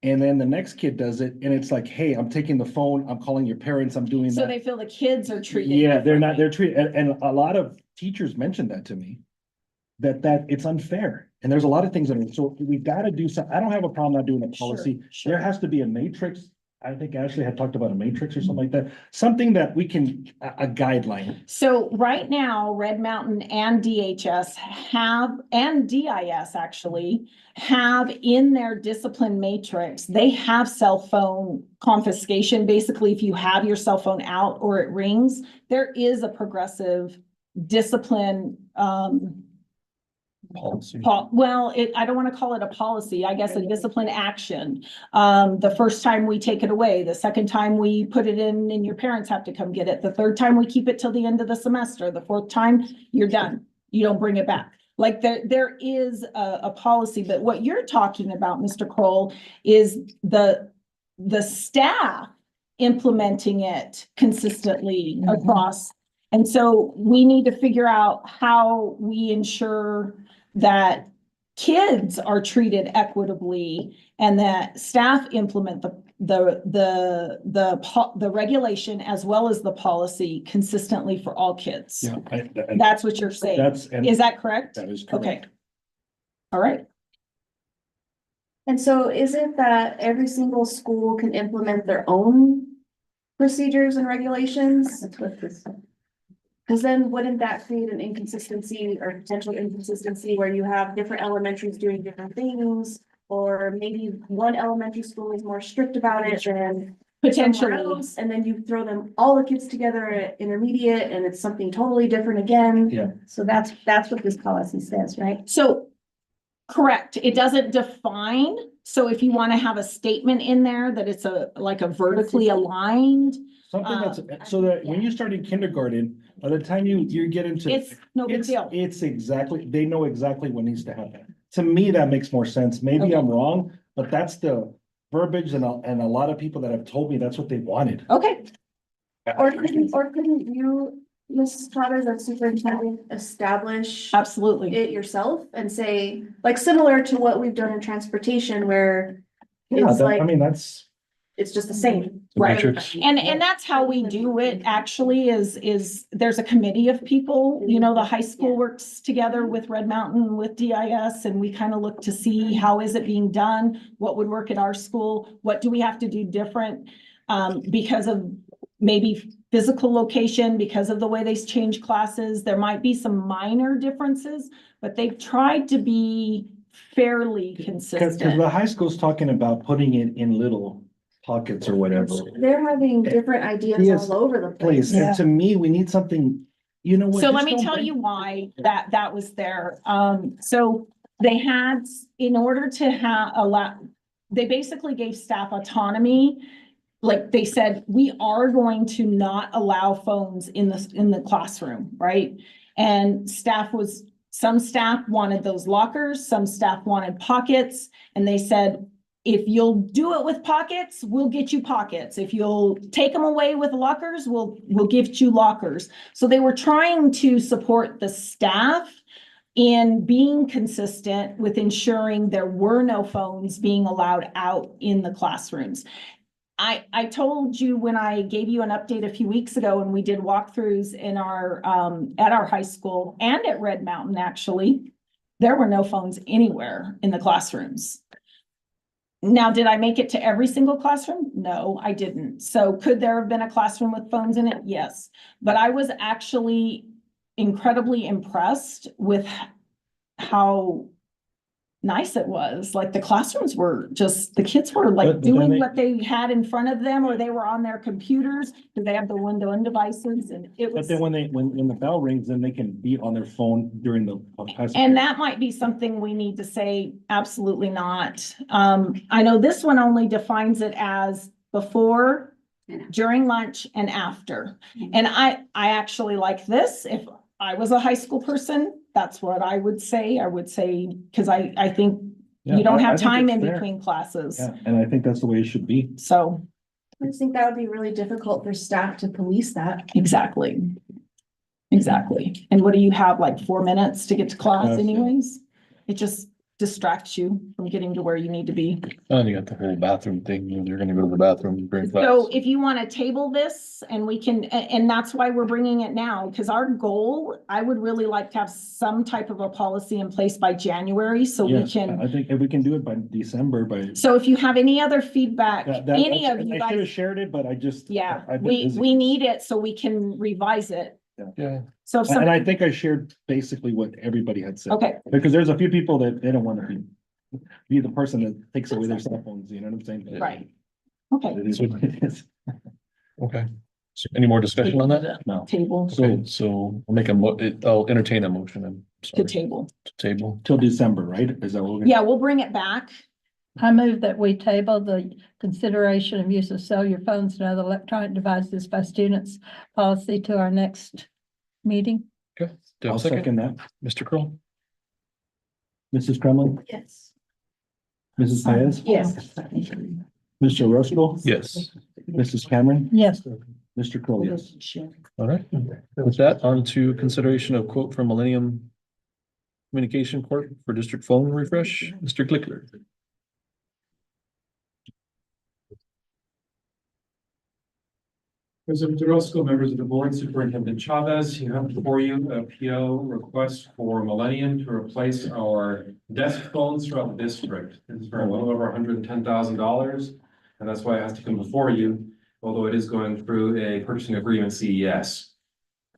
And then the next kid does it and it's like, hey, I'm taking the phone, I'm calling your parents, I'm doing So that. they feel the kids are treated. Yeah, they're differently. treated, and a lot of teachers mentioned that to me. that it's unfair. And there's a lot of things that are, so we gotta do some, I don't have a problem not doing a policy. Sure. There has to be a matrix. I think Ashley had talked about a matrix or something like that, something that we can, a guideline. So right now, Red Mountain and DHS have, and DIS actually, have in their discipline matrix, they have cell phone confiscation. Basically, if you have your cell phone out or it rings, there is a progressive discipline, Policy. I don't want to call it a policy, I guess a discipline action. The first time we take it away, the second time we put it in and your parents have to come get it. The third time we keep it till the end of the semester. The fourth time, you're done. You don't bring it back. Like there is a policy, but what you're talking about, Mr. Kroll, is the staff implementing it consistently across. And so we need to figure out how we ensure that kids are treated equitably and that staff implement the regulation as well as the policy consistently for all kids. Yeah. That's what you're saying. Is that correct? That is Okay. correct. All right. And so is it that every single school can implement their own procedures and regulations? That's what this. Because then wouldn't that create an inconsistency or potential inconsistency where you have different elementaries doing different things? Or maybe one elementary school is more strict about it than Potentially. somewhere else, and then you throw them, all the kids together at intermediate and it's something totally different again. Yeah. So that's what this policy says, right? So, correct, it doesn't define, so if you want to have a statement in there that it's like a vertically aligned, Something that's, so that when you start in kindergarten, by the time you get into. it's no big deal. It's exactly, they know exactly what needs to happen. To me, that makes more sense. Maybe Okay. I'm wrong, but that's the verbiage and a lot of people that have told me that's what they wanted. Okay, Or couldn't you, Mrs. Trotter, as superintendent, establish absolutely. it yourself and say, like, similar to what we've done in transportation where Yeah, it's like, that's. it's just the same. The Right. matrix. And that's how we do it actually is there's a committee of people, you know, the high school works together with Red Mountain, with DIS, and we kind of look to see how is it being done? What would work at our school? What do we have to do different? Because of maybe physical location, because of the way they change classes, there might be some minor differences, but they've tried to be fairly Because consistent. the high school's talking about putting it in little pockets or whatever. They're having different ideas Yes, all over the place. Please, and to me, we need something, you know what? So just let me don't tell bring- you why that was there. So they had, in order to they basically gave staff autonomy. Like they said, we are going to not allow phones in the classroom, right? And some staff wanted those lockers, some staff wanted pockets, and they said, if you'll do it with pockets, we'll get you pockets. If you'll take them away with lockers, we'll give you lockers. So they were trying to support the staff in being consistent with ensuring there were no phones being allowed out in the classrooms. I told you when I gave you an update a few weeks ago and we did walkthroughs in at our high school and at Red Mountain, actually, there were no phones anywhere in the classrooms. Now, did I make it to every single classroom? No, I didn't. So could there have been a classroom with phones in it? Yes. But I was actually incredibly impressed with how nice it was. Like the classrooms were just, the kids were like But then doing what they had in front of them, or they were on their computers, because they have the window and devices, and it But was. then when the bell rings, then they can be on their phone during the. And that might be something we need to say, absolutely not. I know this one only defines it as before, during lunch and after. And I actually like this. If I was a high school person, that's what I would say. I would say, because I think Yeah, you don't I have think time it's in fair. between classes. Yeah, and I think that's the way it should be. So, I just think that would be really difficult for staff to police that. exactly. Exactly. And what do you have, like 4 minutes to get to class Yes. anyways? It just, distract you from getting to where you need to be. And you got the whole bathroom thing, you're gonna go to the bathroom during class. So if you want to table this and we can, and that's why we're bringing it now, because our goal, I would really like to have some type of a policy in place by January, so we Yes, can. I think if we can do it by December, So if you have any other feedback, that, any of I you should have guys, shared it, but I just. yeah, I've been we, busy. we need it so we can revise it. Yeah, So if And some, I think I shared basically what everybody had said. okay, Because there's a few people that they don't want to be the person that takes away their cell phones, you know what I'm saying? right. Okay, It is what it is. okay. So any more discussion on that? No, table, Okay, so I'll make I'll entertain a motion and. to table. Table. till December, right? Is that what we're gonna? Yeah, we'll bring it back. I move that we table the consideration of use of cellular phones and other electronic devices by students policy to our next meeting. Okay, do I have I'll a second? second that. Mr. Kroll? Mrs. Kremlin, Yes. Mrs. Paez, Yes. Mr. Roscoe. Yes. Mrs. Cameron, Yes. Mr. Kroll, yes. All right, with that, on to consideration of quote from Millennium Communication Corp for district phone refresh, Mr. Clickler. President DeRosco, members of the board, Superintendent Chavez, you have before you a PO request for Millennium to replace our desk phones throughout the district. This is for well over $110,000, and that's why it has to come before you, although it is going through a purchasing agreement CES.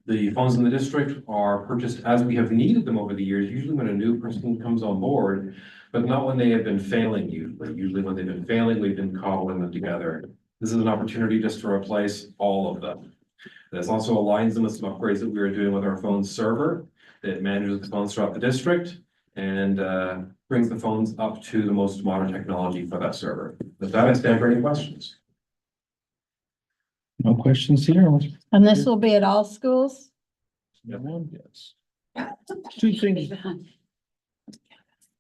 The phones in the district are purchased as we have needed them over the years, usually when a new person comes on board, but not when they have been failing usually. Usually when they've been failing, we've been cobbling them together. This is an opportunity just to replace all of them. This also aligns them with some upgrades that we are doing with our phone server that manages the phones throughout the district and brings the phones up to the most modern technology for that server. With that, I stand for any questions. No questions here? And this will be at all schools? Yes. Two things.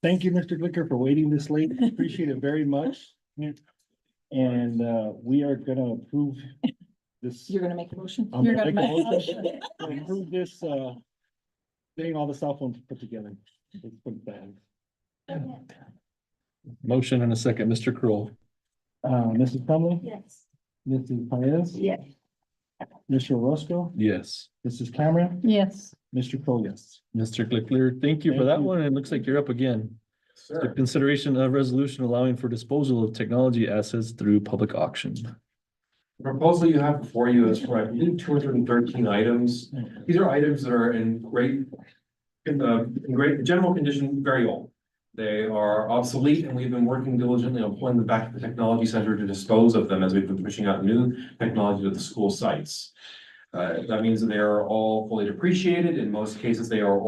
Thank you, Mr. Glicker, for waiting this late. Appreciate it very much. And we are gonna approve this. You're gonna make a motion? I'm You're gonna gonna make a make a motion to approve this, getting all the cell phones put together. Let's put it that. Motion and a second, Mr. Kroll. Mrs. Conley, Yes. Mrs. Paez, Yes. Mr. Roscoe, Yes. Mrs. Cameron, Yes. Mr. Cole, yes. Mr. Clickler, thank you for Thank that you. one. It looks like you're up again. The Sir. consideration of resolution allowing for disposal of technology assets through public auction. The proposal you have before you is for, I believe, 213 items. These are items that are in great general condition, very old. They are obsolete, and we've been working diligently on pulling them back to the technology center to dispose of them as we've been pushing out new technology to the school sites. That means that they are all fully depreciated. In most cases, they were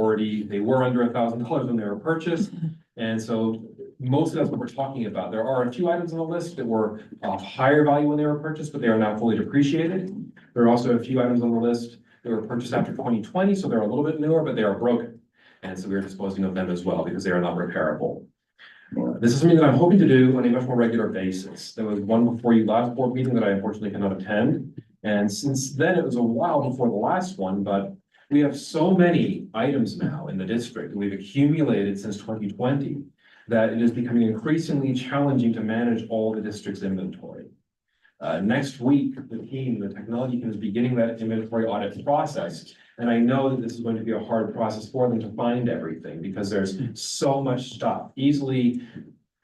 under $1,000 when they were purchased. And so most of that's what we're talking about. There are a few items on the list that were of higher value when they were purchased, but they are now fully depreciated. There are also a few items on the list that were purchased after 2020, so they're a little bit newer, but they are broken. And so we're disposing of them as well because they are not repairable. This is something that I'm hoping to do on a much more regular basis. There was one before you last board meeting that I unfortunately cannot attend. And since then, it was a while before the last one, but we have so many items now in the district that we've accumulated since 2020 that it is becoming increasingly challenging to manage all the district's inventory. Next week, the technology team is beginning that inventory audit process. And I know that this is going to be a hard process for them to find everything because there's so much stuff, easily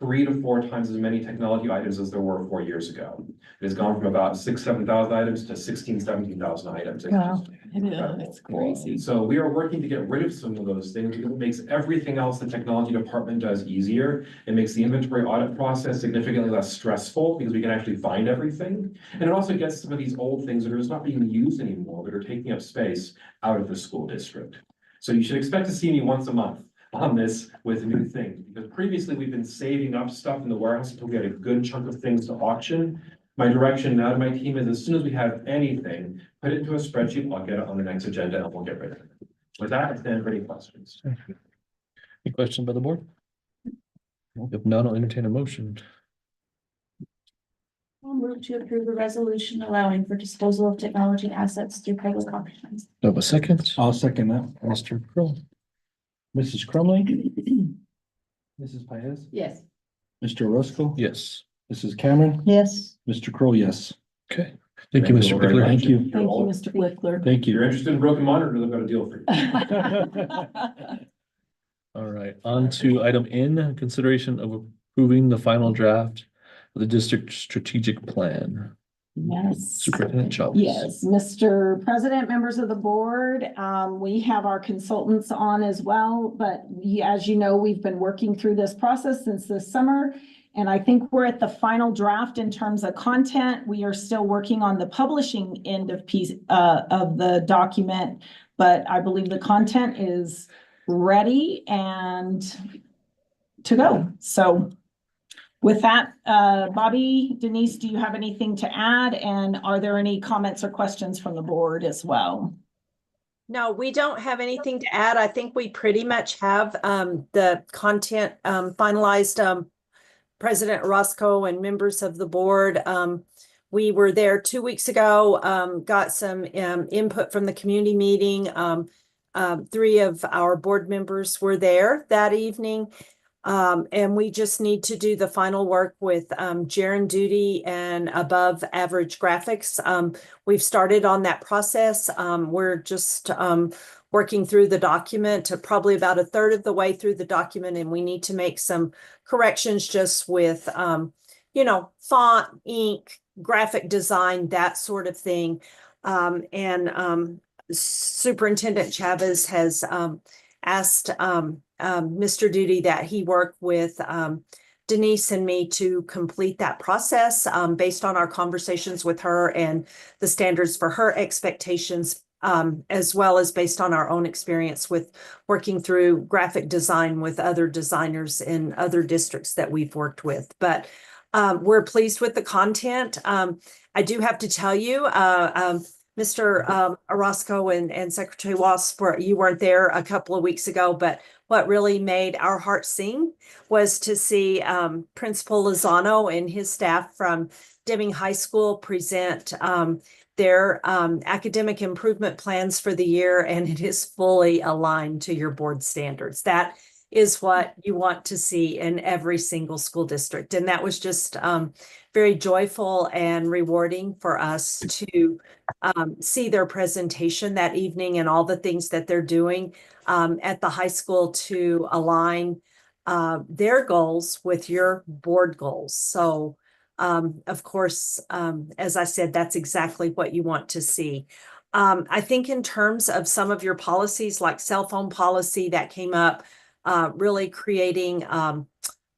3 to 4 times as many technology items as there were 4 years ago. It has gone from about 6,000-7,000 items to 16,000-17,000 items. Wow. Yeah, it's crazy. So we are working to get rid of some of those things. It makes everything else the technology department does easier. It makes the inventory audit process significantly less stressful because we can actually find everything. And it also gets some of these old things that are just not being used anymore, that are taking up space out of the school district. So you should expect to see me once a month on this with new things, because previously we've been saving up stuff in the warehouse until we had a good chunk of things to auction. My direction now to my team is as soon as we have anything, put it into a spreadsheet, I'll get it on the next agenda and we'll get rid of it. With that, I stand for any questions. Any question by the board? If not, I'll entertain a motion. I'll move to approve the resolution allowing for disposal of technology assets through public auctions. Do I have a second? I'll second that. Mr. Kroll. Mrs. Crumley, Mrs. Paez, Yes. Mr. Roscoe. Yes. Mrs. Cameron, Yes. Mr. Crow, yes. Okay. Thank you, Mr. very Pickler. much. Thank you. Thank you, Mr. Blickler. Thank If you're you. interested in broken monitors, I've got a deal for you. All right, on to item N, consideration of approving the final draft of the district strategic plan. Yes. Superintendent Chavez. Yes, Mr. President, members of the board, we have our consultants on as well, but as you know, we've been working through this process since this summer. And I think we're at the final draft in terms of content. We are still working on the publishing end of the document, but I believe the content is ready and to go. So with that, Bobby, Denise, do you have anything to add? And are there any comments or questions from the board as well? No, we don't have anything to add. I think we pretty much have the content finalized. President Roscoe and members of the board. We were there 2 weeks ago, got some input from the community meeting. 3 of our board members were there that evening. And we just need to do the final work with Jaren Duty and above average graphics. We've started on that process. We're just working through the document, probably about a third of the way through the document, and we need to make some corrections just with, font, ink, graphic design, that sort of thing. Superintendent Chavez has asked Mr. Duty that he work with Denise and me to complete that process based on our conversations with her and the standards for her expectations, as well as based on our own experience with working through graphic design with other designers in other districts that we've worked with. But we're pleased with the content. I do have to tell you, Mr. Orozco and Secretary Wasp, you weren't there a couple of weeks ago, but what really made our hearts sing was to see Principal Lozano and his staff from Deming High School present their academic improvement plans for the year, and it is fully aligned to your board standards. That is what you want to see in every single school district. And that was just very joyful and rewarding for us to see their presentation that evening and all the things that they're doing at the high school to align their goals with your board goals. So of course, as I said, that's exactly what you want to see. I think in terms of some of your policies, like cell phone policy that came up, really creating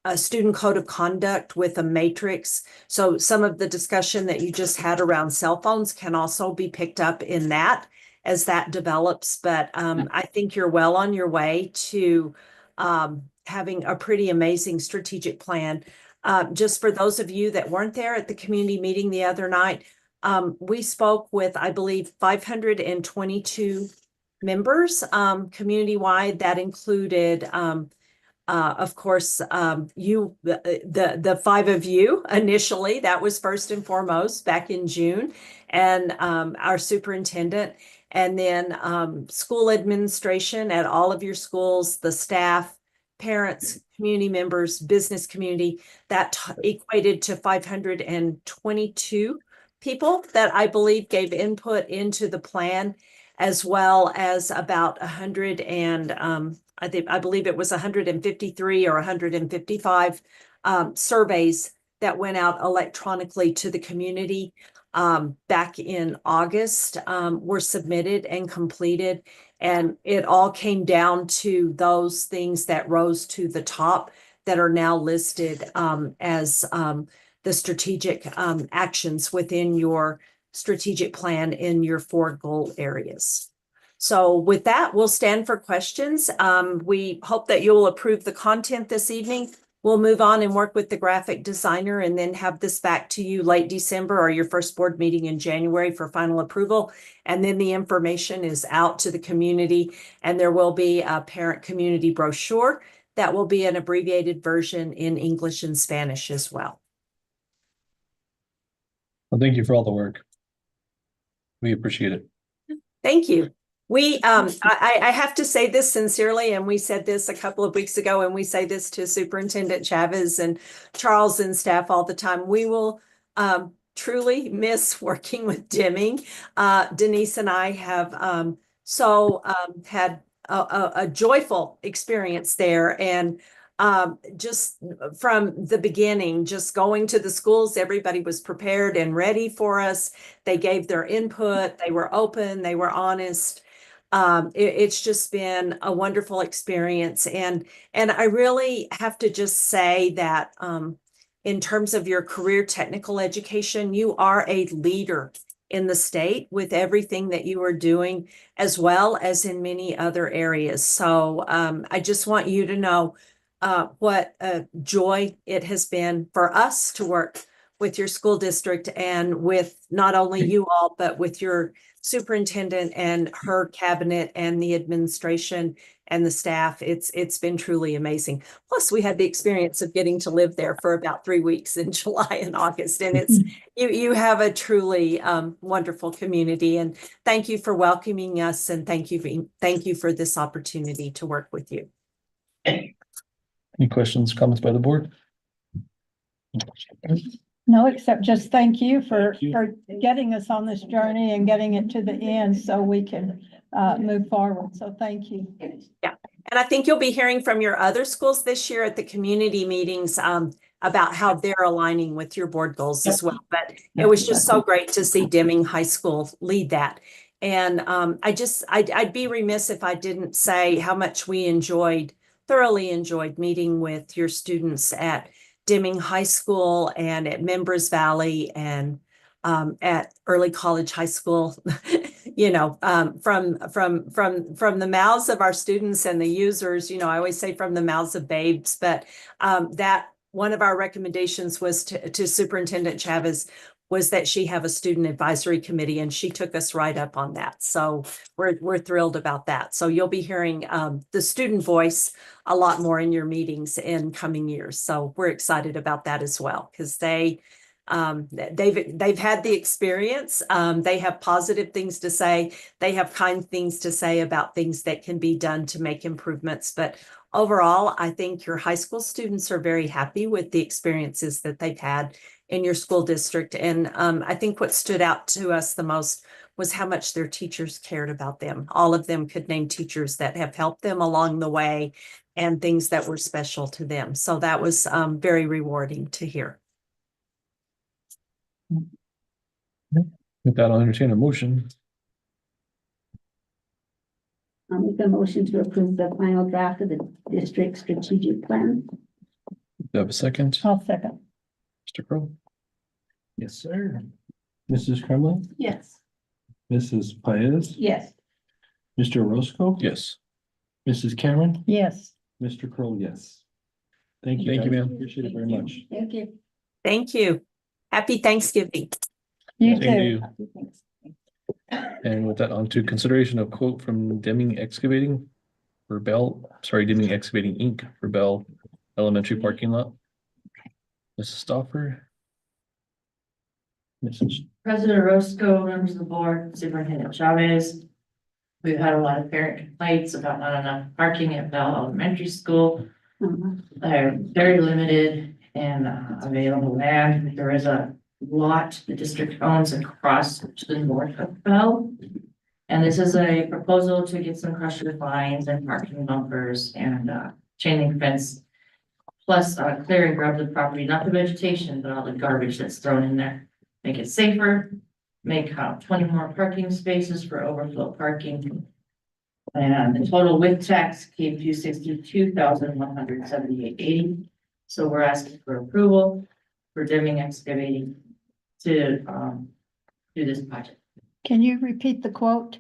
a student code of conduct with a matrix. So some of the discussion that you just had around cell phones can also be picked up in that as that develops. But I think you're well on your way to having a pretty amazing strategic plan. Just for those of you that weren't there at the community meeting the other night, we spoke with, I believe, 522 members community-wide. That included, of course, the 5 of you initially. That was first and foremost back in June, and our superintendent, and then school administration at all of your schools, the staff, parents, community members, business community. That equated to 522 people that I believe gave input into the plan, as well as about 100 and I believe it was 153 or 155 surveys that went out electronically to the community back in August, were submitted and completed. And it all came down to those things that rose to the top that are now listed as the strategic actions within your strategic plan in your 4 goal areas. So with that, we'll stand for questions. We hope that you'll approve the content this evening. We'll move on and work with the graphic designer and then have this back to you late December or your first board meeting in January for final approval. And then the information is out to the community, and there will be a parent community brochure that will be an abbreviated version in English and Spanish as well. Well, thank you for all the work. We appreciate it. Thank you. I have to say this sincerely, and we said this a couple of weeks ago, and we say this to Superintendent Chavez and Charles and staff all the time. We will truly miss working with Deming. Denise and I have had a joyful experience there, and just from the beginning, just going to the schools, everybody was prepared and ready for us. They gave their input, they were open, they were honest. It's just been a wonderful experience. And I really have to just say that in terms of your career technical education, you are a leader in the state with everything that you are doing, as well as in many other areas. So I just want you to know what a joy it has been for us to work with your school district and with not only you all, but with your superintendent and her cabinet and the administration and the staff. It's been truly amazing. Plus, we had the experience of getting to live there for about 3 weeks in July and August. And it's you have a truly wonderful community. And thank you for welcoming us, and thank you for this opportunity to work with you. Any questions, comments by the board? No, except just thank you for Thank you. for getting us on this journey and getting it to the end so we can move forward. So thank you. Yeah. And I think you'll be hearing from your other schools this year at the community meetings about how they're aligning with your board goals as well. But it was just so great to see Deming High School lead that. And I'd be remiss if I didn't say how much we thoroughly enjoyed meeting with your students at Deming High School and at Members Valley and at Early College High School. You know, from the mouths of our students and the users, you know, I always say from the mouths of babes, but that one of our recommendations was to Superintendent Chavez was that she have a student advisory committee, and she took us right up on that. So we're thrilled about that. So you'll be hearing the student voice a lot more in your meetings in coming years. So we're excited about that as well, because they've had the experience. They have positive things to say. They have kind things to say about things that can be done to make improvements. But overall, I think your high school students are very happy with the experiences that they've had in your school district. And I think what stood out to us the most was how much their teachers cared about them. All of them could name teachers that have helped them along the way and things that were special to them. So that was very rewarding to hear. With that, I'll entertain a motion. I'll make a motion to approve the final draft of the district strategic plan. Do you have a second? I'll second. Mr. Crowe? Yes, sir. Mrs. Kremlin, Yes. Mrs. Paez, Yes. Mr. Roscoe, Yes. Mrs. Cameron, Yes. Mr. Crowe, yes. Thank you. Thank you, guys. ma'am. Appreciate it very much. Thank you. Thank you. Happy Thanksgiving. You Same to too. you. And with that, on to consideration of quote from Deming Excavating for Deming Excavating Inc. for Bell Elementary parking lot. Mrs. Stoffer? Mrs. President Roscoe, members of the board, Superintendent Chavez. We've had a lot of parent complaints about not enough parking at Bell Elementary School. They're very limited and available land. There is a lot the district owns across to the north of Bell. And this is a proposal to get some crusher lines and parking bumpers and chain link fence. Plus clear and grub the property, not the vegetation, but all the garbage that's thrown in there. Make it safer, make 20 more parking spaces for overflow parking. And the total with tax came to $62,178.80. So we're asking for approval for Deming Excavating to do this project. Can you repeat the quote?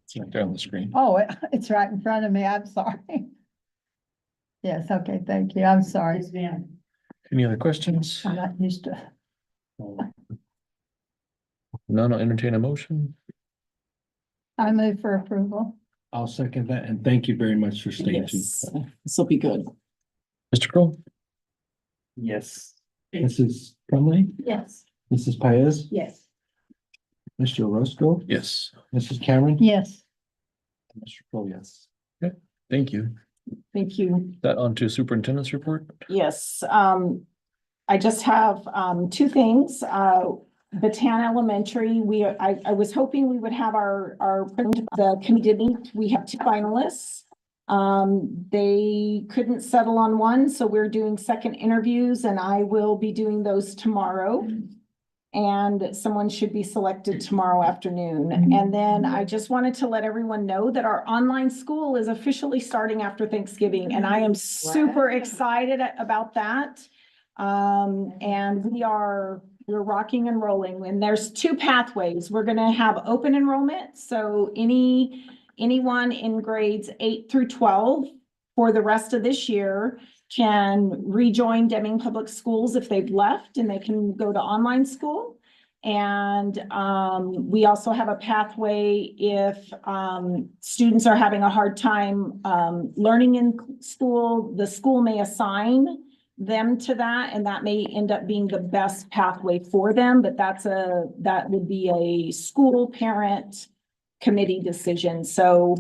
It's right there on the screen. Oh, it's right in front of me. I'm sorry. Yes, okay, thank you. I'm sorry. Yes, ma'am. Any other questions? I'm not used to. None, I'll entertain a motion. I move for approval. I'll second that, and thank you very much for staying too. This will be good. Mr. Kroll? Yes. Mrs. Crumley, Yes. Mrs. Paez, Yes. Mr. Roscoe, Yes, Mrs. Cameron, Yes. Mr. Crowe, yes. thank you. Thank you. That on to superintendent's report? Yes, I just have, two things. Bataan Elementary, I was hoping we would have the committee meet. We have two finalists. They couldn't settle on one, so we're doing second interviews and I will be doing those tomorrow. And someone should be selected tomorrow afternoon. And then I just wanted to let everyone know that our online school is officially starting after Thanksgiving, and I am super excited about that. And we're rocking and rolling, and there's two pathways. We're gonna have open enrollment, so anyone in grades 8 through 12 for the rest of this year can rejoin Deming Public Schools if they've left, and they can go to online school. And we also have a pathway if students are having a hard time learning in school, the school may assign them to that, and that may end up being the best pathway for them, but that would be a school parent committee decision. So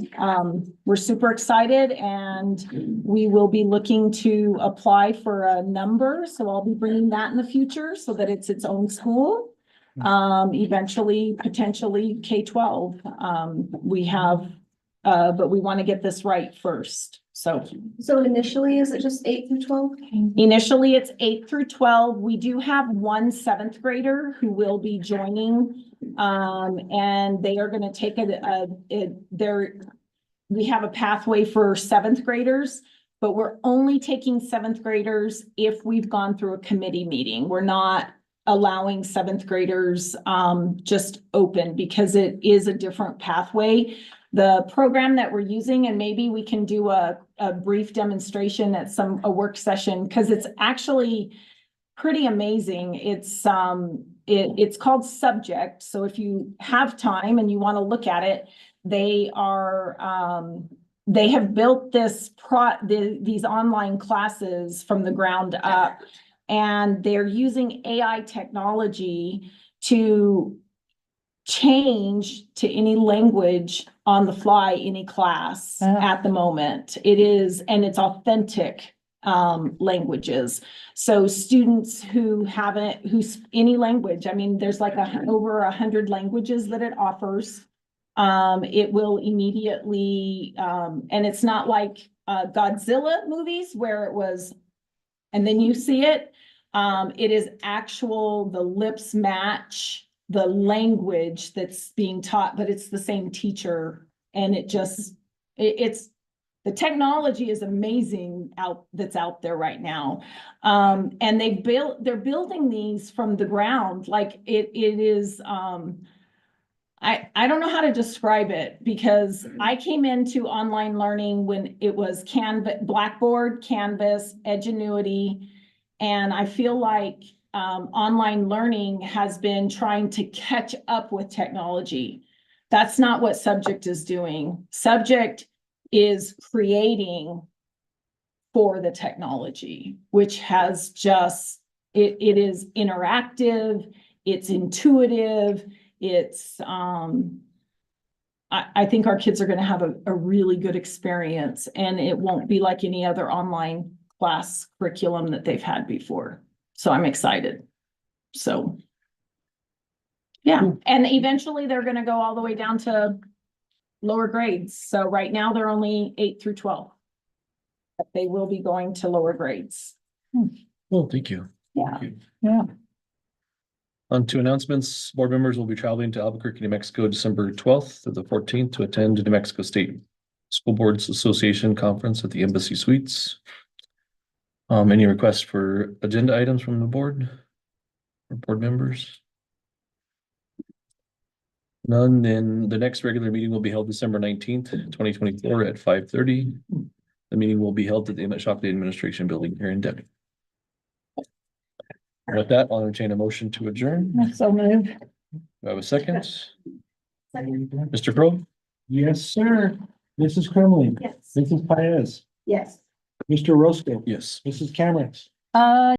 we're super excited, and we will be looking to apply for a number. So I'll be bringing that in the future so that it's its own school. Eventually, potentially K-12. We have, but we want to get this right first. So initially, is it just 8 through 12? initially it's 8 through 12. We do have one 7th grader who will be joining. And they are going to take we have a pathway for 7th graders, but we're only taking 7th graders if we've gone through a committee meeting. We're not allowing 7th graders just open because it is a different pathway. The program that we're using, and maybe we can do a brief demonstration at a work session, because it's actually pretty amazing. It's called Subject. So if you have time and you want to look at it, they have built these online classes from the ground up, and they're using AI technology to change to any language on the fly, any class at the moment. And it's authentic languages. So students who's any language, I mean, there's like over 100 languages that it offers. It will immediately, and it's not like Godzilla movies where it was, and then you see it. It is the lips match the language that's being taught, but it's the same teacher. And the technology is amazing that's out there right now. And they're building these from the ground. Like it is, I don't know how to describe it, because I came into online learning when it was Blackboard, Canvas, Edgenuity. And I feel like online learning has been trying to catch up with technology. That's not what Subject is doing. Subject is creating for the technology, which has it is interactive, it's intuitive, I think our kids are going to have a really good experience, and it won't be like any other online class curriculum that they've had before. So I'm excited. So yeah, and eventually they're going to go all the way down to lower grades. So right now they're only 8 through 12. But they will be going to lower grades. Well, thank you. Yeah. Thank you. Yeah. On to announcements. Board members will be traveling to Albuquerque, New Mexico, December 12th to the 14th to attend the New Mexico State School Boards Association Conference at the Embassy Suites. Any requests for agenda items from the board or board members? None. Then the next regular meeting will be held December 19th, 2024 at 5:30. The meeting will be held at the Emmett Shockley Administration Building here in Denver. With that, I'll entertain a motion to adjourn. So move. Do I have a second? Mr. Crowe? Yes, sir. Mrs. Kremlin. Yes. Mrs. Paez. Yes. Mr. Roscoe. Yes. Mrs. Cameron.